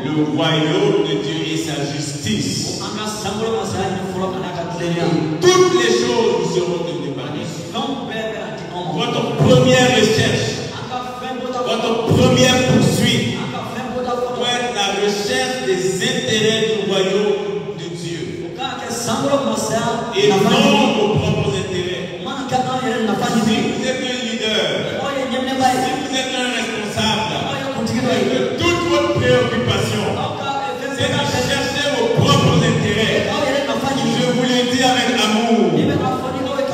le royaume de Dieu et sa justice. Toutes les choses vous seront données par Dieu. Votre première recherche, votre première poursuite doit être la recherche des intérêts du royaume de Dieu. Et non vos propres intérêts. Si vous êtes un leader, si vous êtes un responsable, que toute votre préoccupation, c'est de chercher vos propres intérêts. Je vous le dis avec amour.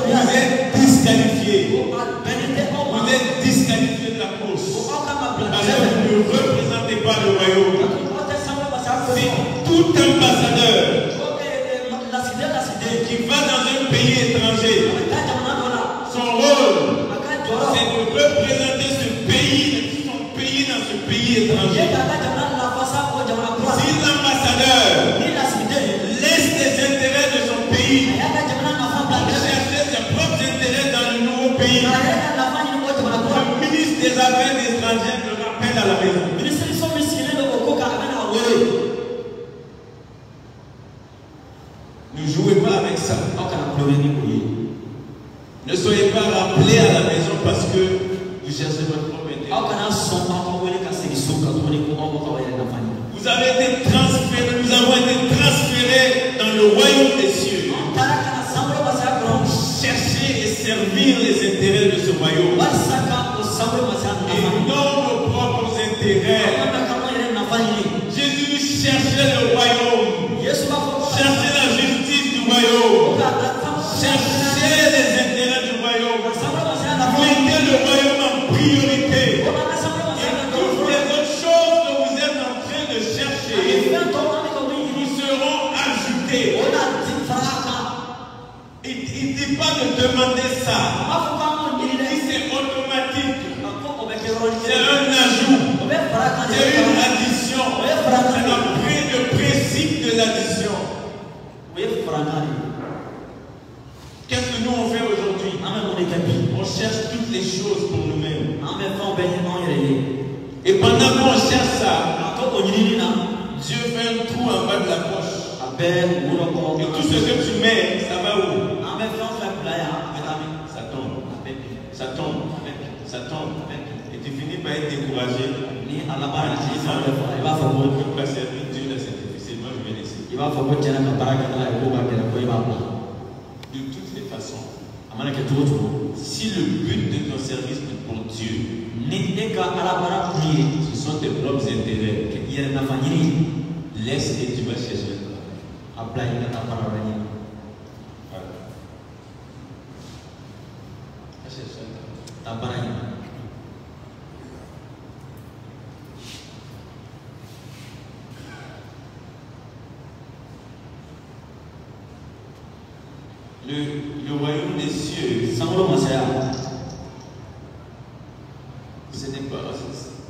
Vous êtes disqualifié. Vous êtes disqualifié de la course. Parce que vous ne représentez pas le royaume. Si tout ambassadeur qui va dans un pays étranger, son rôle, c'est de représenter ce pays, son pays dans ce pays étranger. Si l'ambassadeur laisse les intérêts de son pays chercher ses propres intérêts dans le nouveau pays, le ministre des Affaires étrangères le rappelle à la maison. Ne soyez pas rappelés à la maison parce que vous cherchez votre propre intérêt. Vous avez été transférés, nous avons été transférés dans le royaume des cieux. Chercher et servir les intérêts de ce royaume. Et non nos propres intérêts. Jésus cherchait le royaume. Cherchait la justice du royaume. Cherchait les intérêts du royaume. Mettez le royaume en priorité. Et toutes les autres choses que vous êtes en train de chercher vous seront ajoutées. Il ne dit pas de demander ça. Il dit c'est automatique. C'est un ajout. C'est une addition. C'est le principe de l'addition. Qu'est-ce que nous on fait aujourd'hui? On cherche toutes les choses pour nous-mêmes. Et pendant qu'on cherche ça, Dieu fait un trou en bas de la poche. Et tout ce que tu mets, ça va où? Ça tombe. Ça tombe. Ça tombe. Et tu finis par être découragé. Je ne peux pas servir Dieu là, c'est difficile. Moi, je vais laisser. De toutes les façons, si le but de ton service est pour Dieu, ce sont tes propres intérêts. Laisse et tu vas chercher. Le royaume des cieux, ce n'est pas,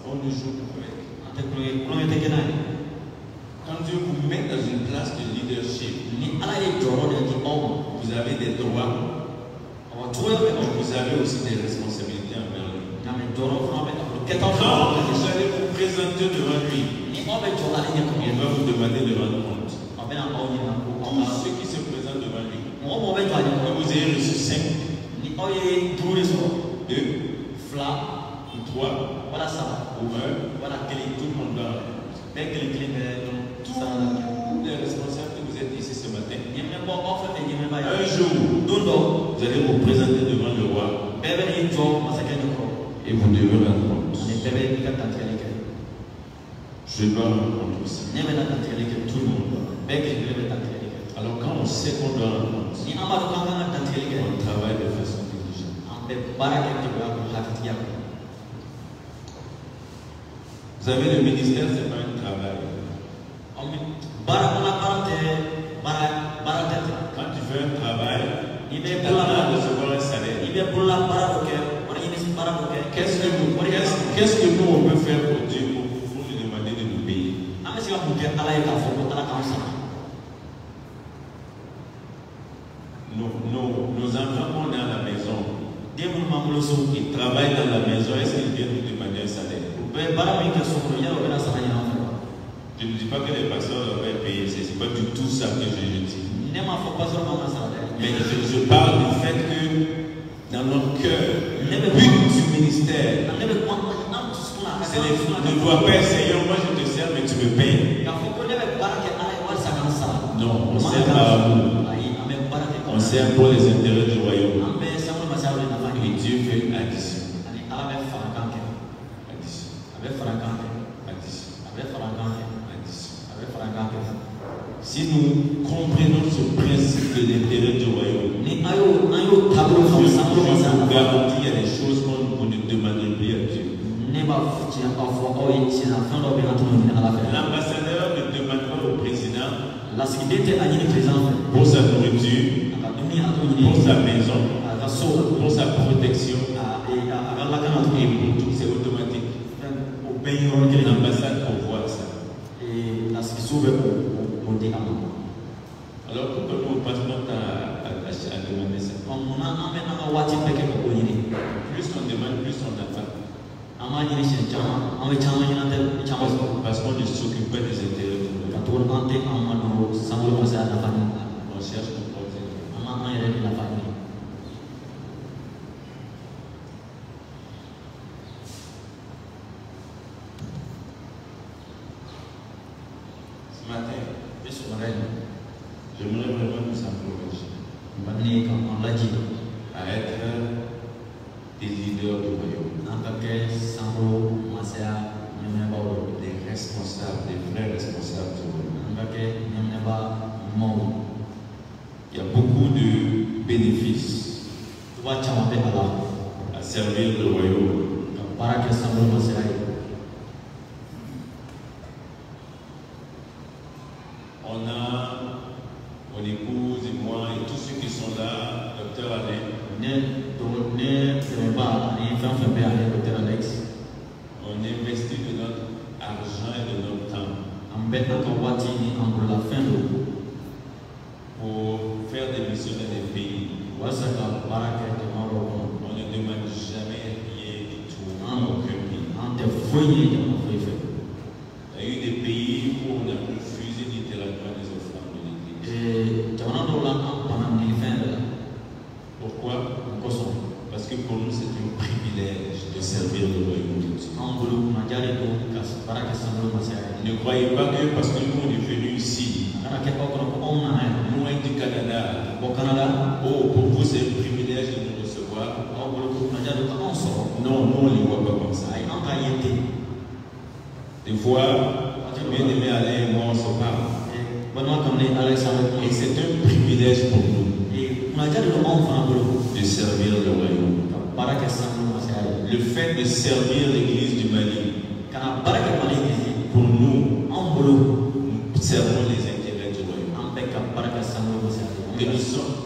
on ne joue pas avec. Quand Dieu vous met dans une place de leadership, vous avez des droits, vous avez aussi des responsabilités envers lui. Quand vous allez vous présenter devant lui, il va vous demander de rendre compte. Tous ceux qui se présentent devant lui, que vous ayez reçu 5, 2, 3, ou 1, tout le monde doit. Tous les responsables que vous êtes ici ce matin, un jour, vous allez vous présenter devant le roi et vous devez rendre compte. Je dois rendre compte aussi. Tout le monde doit. Alors quand on sait qu'on doit rendre compte, on travaille de façon diligente. Vous savez, le ministère, ce n'est pas un travail. Quand tu fais un travail, tu attends à recevoir un salaire. Qu'est-ce que nous on peut faire pour Dieu pour lui demander de nous payer? Nos enfants qu'on a à la maison, ils travaillent dans la maison, est-ce qu'ils viennent nous demander un salaire? Je ne dis pas que les pasteurs doivent payer, ce n'est pas du tout ça que je dis. Mais je parle du fait que dans notre cœur, le but du ministère, ne doit pas être Seigneur, moi je te sers, mais tu me payes. Non, on sert par amour. On sert pour les intérêts du royaume. Et Dieu fait une addition. Si nous comprenons ce principe de l'intérêt du royaume, je vous garantis qu'il y a des choses qu'on ne demanderait plus à Dieu. L'ambassadeur ne demande pas au président pour sa nourriture, pour sa maison, pour sa protection, et pour tout, c'est automatique. L'ambassade pour voir ça. Alors pourquoi nous passons notre temps à demander ça? Plus on demande, plus on n'a pas. Parce qu'on ne s'occupe pas des intérêts de nous. On cherche nos propres intérêts. J'aimerais vraiment nous encourager à être des leaders du royaume, des responsables, des vrais responsables du royaume. Il y a beaucoup de bénéfices à servir le royaume. On a mon épouse et moi et tous ceux qui sont là, Dr. Alain. On investit de notre argent et de notre temps pour faire des missions dans des pays. On ne demande jamais rien du tout dans aucun pays. Il y a eu des pays où on a refusé littéralement les offrandes de l'église. Pourquoi? Parce que pour nous c'est un privilège de servir le royaume de Dieu. Ne croyez pas que parce que nous on est venus ici, loin du Canada, pour vous c'est un privilège de nous recevoir. Non, nous on ne les voit pas comme ça. Des fois, bien aimé Alain et moi on se parle. Et c'est un privilège pour nous de servir le royaume. Le fait de servir l'église du Mali, pour nous, nous servons les intérêts du royaume.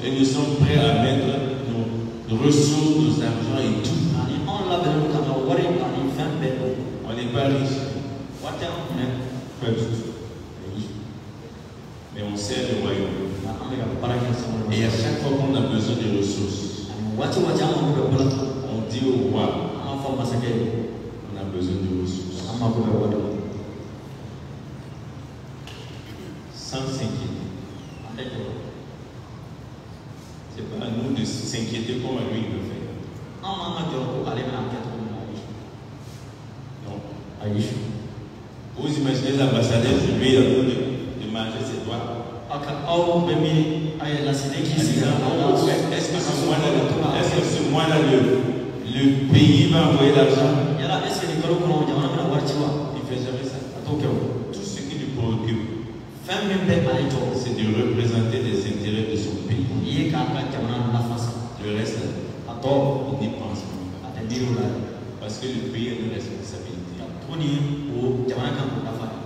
Et nous sommes prêts à mettre nos ressources, nos argent et tout. On n'est pas riche. Pas du tout. Mais on sert le royaume. Et à chaque fois qu'on a besoin de ressources, on dit au roi, on a besoin de ressources. Sans s'inquiéter. C'est pas à nous de s'inquiéter comme lui il le fait. Non. Vous imaginez l'ambassadeur, je lui ai donné de manger ses doigts. Est-ce que ce mois-là, le pays va envoyer l'argent? Il ne fait jamais ça. Tout ce qui lui préoccupe, c'est de représenter les intérêts de son pays. Le reste, il n'y pense pas. Parce que le pays a une responsabilité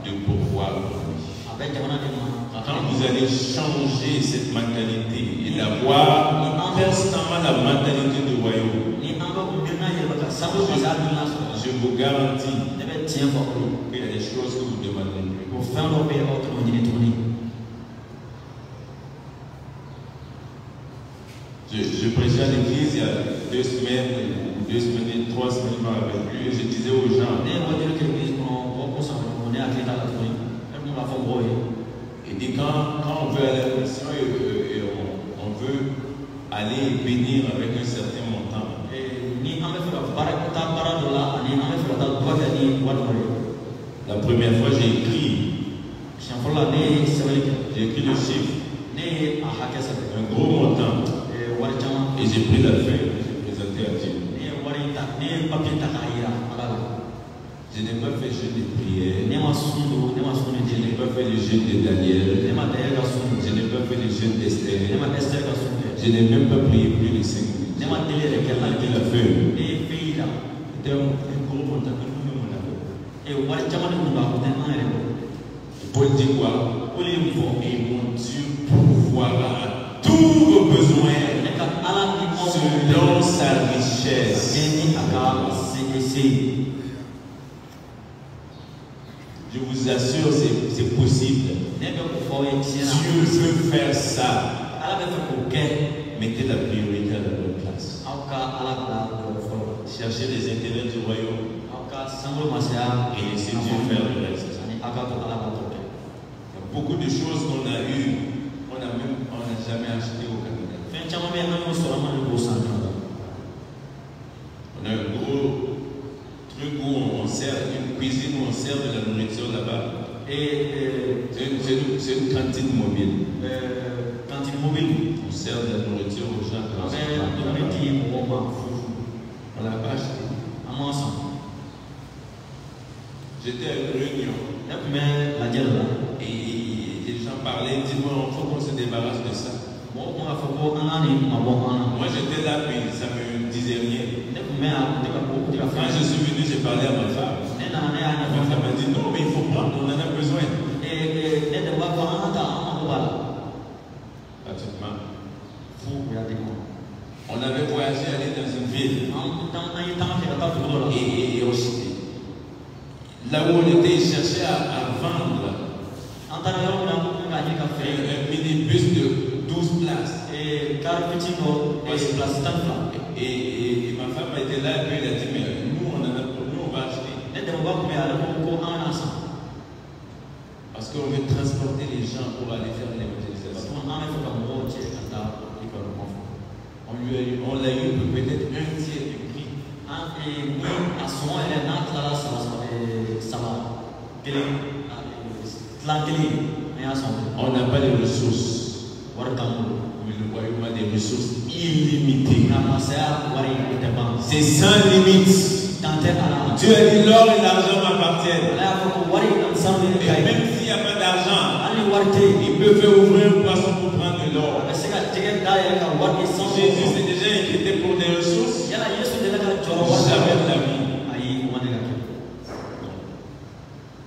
de pouvoir. Quand vous allez changer cette mentalité et d'avoir constamment la mentalité du royaume, je vous garantis qu'il y a des choses que vous ne demandez plus. Je prêchais à l'église il y a 2 semaines, 3 semaines, je m'en rappelle plus, et je disais aux gens, et dit quand on veut aller à la mission et on veut aller bénir avec un certain montant, la première fois j'ai écrit le chiffre, un gros montant, et j'ai pris la feuille, j'ai présenté à Dieu. Je n'ai pas fait le jeûne de prière, je n'ai pas fait le jeûne de Daniel, je n'ai pas fait le jeûne d'Esther, je n'ai même pas prié plus de 5 minutes. J'ai pris la feuille. C'était un gros montant que nous-mêmes on avait. Paul dit quoi? Et mon Dieu pourvoira tous vos besoins selon sa richesse. Je vous assure, c'est possible. Dieu veut faire ça. Mettez la priorité à la bonne place. Cherchez les intérêts du royaume. Et laissez Dieu faire le reste. Il y a beaucoup de choses qu'on a eues, on n'a jamais acheté au Canada. On a un gros truc où on sert, une cuisine où on sert de la nourriture là-bas. C'est une cantine mobile. Cantine mobile. On sert de la nourriture aux gens. On l'a pas acheté. J'étais à une réunion. Et les gens parlaient, ils disaient, bon, il faut qu'on se débarrasse de ça. Moi j'étais là, puis ça ne me disait rien. Quand je suis venu, j'ai parlé à ma femme. Ma femme m'a dit, non, mais il faut prendre, on en a besoin. Pratiquement. On avait voyagé, aller dans une ville. Et aussi, là où on était, ils cherchaient à vendre un minibus de 12 places. Et ma femme était là et puis elle a dit, mais nous on va acheter. Parce qu'on veut transporter les gens pour aller faire l'évangélisation. On l'a eu pour peut-être un tiers du prix. On n'a pas de ressources. Mais le royaume a des ressources illimitées. C'est sans limite. Dieu a dit l'or et l'argent m'appartiennent. Et même s'il n'y a pas d'argent, il peut faire ouvrir un poisson pour prendre de l'or. Jésus s'est déjà inquiété pour des ressources. Jamais de la vie.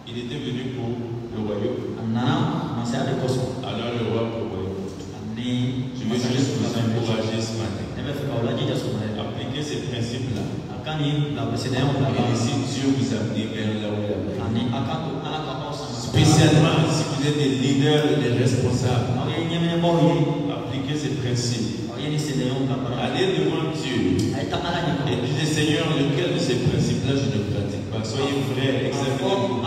Il était venu pour le royaume. Alors le roi pour le royaume. Je veux juste vous encourager ce matin. Appliquez ces principes-là. Et si Dieu vous a amené vers là où il a amené. Spécialement si vous êtes des leaders et des responsables. Appliquez ces principes. Allez devant Dieu. Et dites, Seigneur, lequel de ces principes-là je ne pratique pas. Soyez vrais, examinez-vous.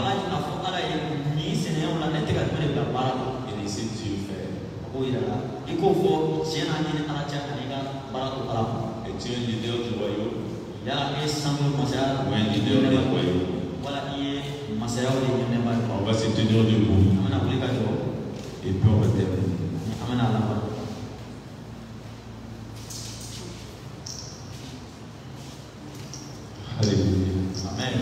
Et laissez Dieu faire. Et tu es un leader du royaume. Ou un leader du royaume. On va se tenir debout. Et puis on va terminer. Alléluia. Amen.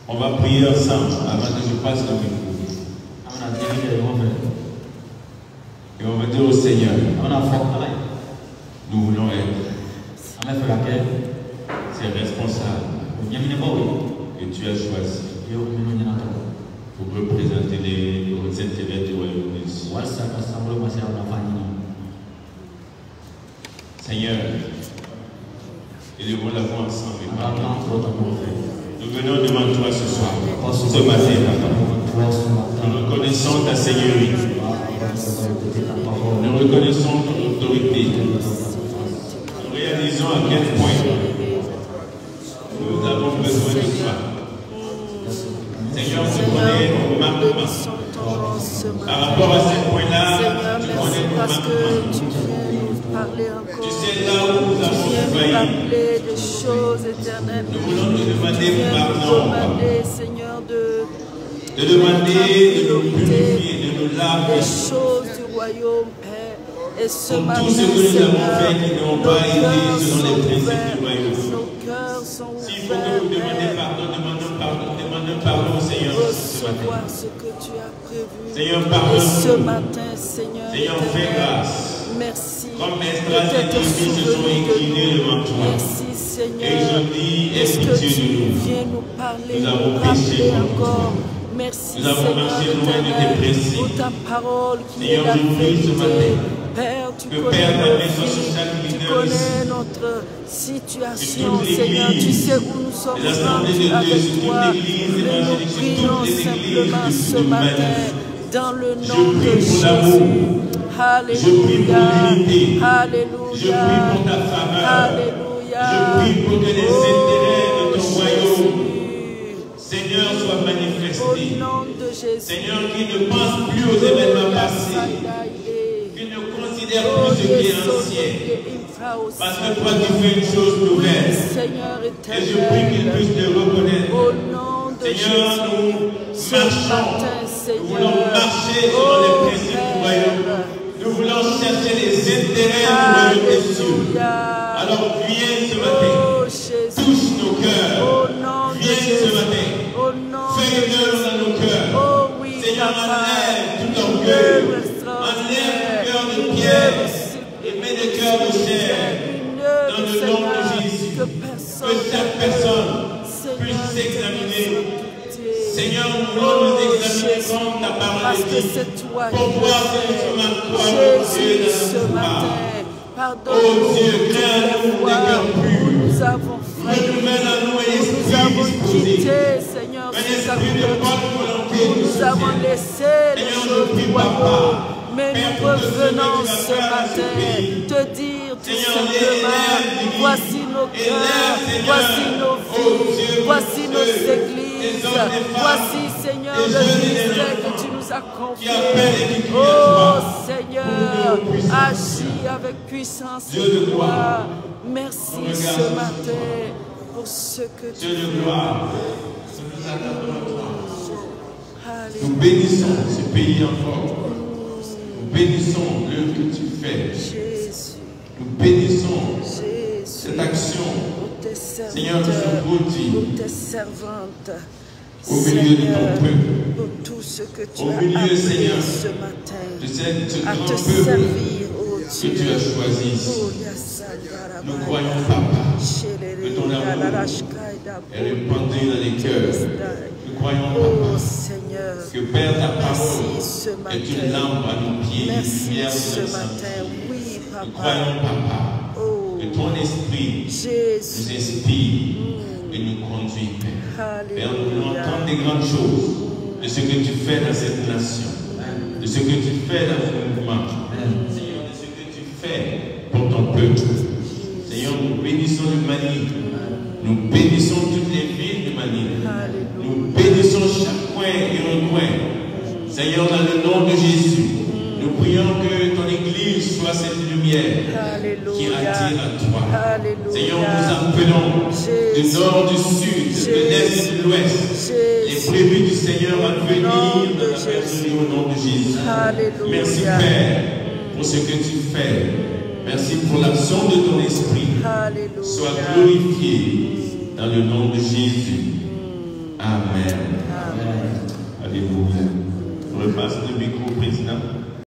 On va prier ensemble avant que je passe le micro. Et on va dire au Seigneur, nous voulons être ces responsables que tu as choisis pour représenter les intérêts du royaume de Dieu. Seigneur, élevons la voix ensemble. Nous venons devant toi ce soir, ce matin. Nous reconnaissons ta Seigneurie. Nous reconnaissons ton autorité. Nous réalisons à quel point nous avons besoin de toi. Seigneur, tu connais nos manquements. Par rapport à ce point-là, tu connais nos manquements. Tu sais là où nous avons failli. Nous voulons te demander pardon. De demander de nous purifier, de nous laver. Et ce matin, tout ce que nous avons fait qui n'ont pas été selon les principes du royaume. S'il faut que vous demandiez pardon, demandons pardon au Seigneur ce matin. Seigneur, pardonne-nous. Ce matin, Seigneur, fais grâce. Merci. Comme mes frères et se sont inclinés devant toi. Merci, Seigneur. Et je dis, aie pitié de nous. Nous avons péché encore. Merci, nous avons marché loin de tes principes. Pour ta parole qui Seigneur, je prie ce matin. Père, tu connais notre situation, Seigneur. Tu sais où nous sommes rendus avec toi. Mais nous prions simplement ce matin dans le nom de Jésus. Alléluia. Alléluia. Je prie pour ta faveur. Alléluia. Je prie pour que les intérêts de ton royaume, Seigneur, soient manifestés. Au nom de Jésus. Seigneur, qui ne pense plus aux événements passés. Qui ne considère plus ce qui est ancien. Parce que toi, tu fais une chose nouvelle. Et je prie qu'il puisse te reconnaître. de Jésus. Ce matin, Seigneur, nous voulons marcher selon les principes du royaume. Nous voulons chercher les intérêts du royaume des cieux. Alors viens ce matin, touche nos cœurs. Viens ce matin, fais une œuvre dans nos cœurs. Seigneur, enlève tout orgueil, enlève le cœur de pierre et mets le cœur de chair. Dans le nom de Jésus, que chaque personne puisse s'examiner. Seigneur, nous voulons nous examiner comme ta parole dit, pour voir si nous sommes en toi, Dieu, dans notre foi. Oh Dieu, crée en nous des cœurs purs. Renouvelle en nous un esprit disposé, un esprit de bonne volonté. Nous avons laissé les choses du royaume, mais nous revenons ce matin te dire tout simplement, voici nos cœurs, voici nos vies, voici nos églises, voici Seigneur le ministère que tu nous as confié. Oh Seigneur, agis avec puissance et gloire. Merci ce matin pour ce que tu fais. Nous bénissons ce pays encore. Nous bénissons l'œuvre que tu fais. Nous bénissons cette action. Seigneur, nous sommes maudits au milieu de ton peuple. Pour tout ce que tu au as milieu, appris Seigneur, ce matin de ce à grand te peuple servir, oh que Dieu. tu as choisi ici. Nous croyons, Papa, que ton amour est répandu dans les cœurs. Nous croyons, Oh Papa, Seigneur, que Père, ta merci parole ce est matin. une lampe à nos pieds, une Merci lumière ce sur notre matin. sentier. Oui, Nous Papa. croyons, Papa, Oh, que ton esprit nous Jésus. inspire et nous conduit, Père. Père, nous voulons entendre des grandes choses de ce que tu fais dans cette nation, de ce que tu fais dans ce mouvement, Seigneur, de ce que tu fais pour ton peuple. Seigneur, nous bénissons le Mali, nous bénissons toutes les villes du Mali, nous bénissons chaque coin et recoin. Seigneur, dans le nom de Jésus, nous prions que ton Église soit cette lumière qui attire à toi. Seigneur, nous appelons du nord, du sud, de l'est et de l'ouest, les prévus du Seigneur à venir dans la personne au nom de Jésus. Merci Père pour ce que tu fais. Merci pour l'action de ton esprit. Sois glorifié dans le nom de Jésus. Amen. Alléluia. On repasse le micro au président.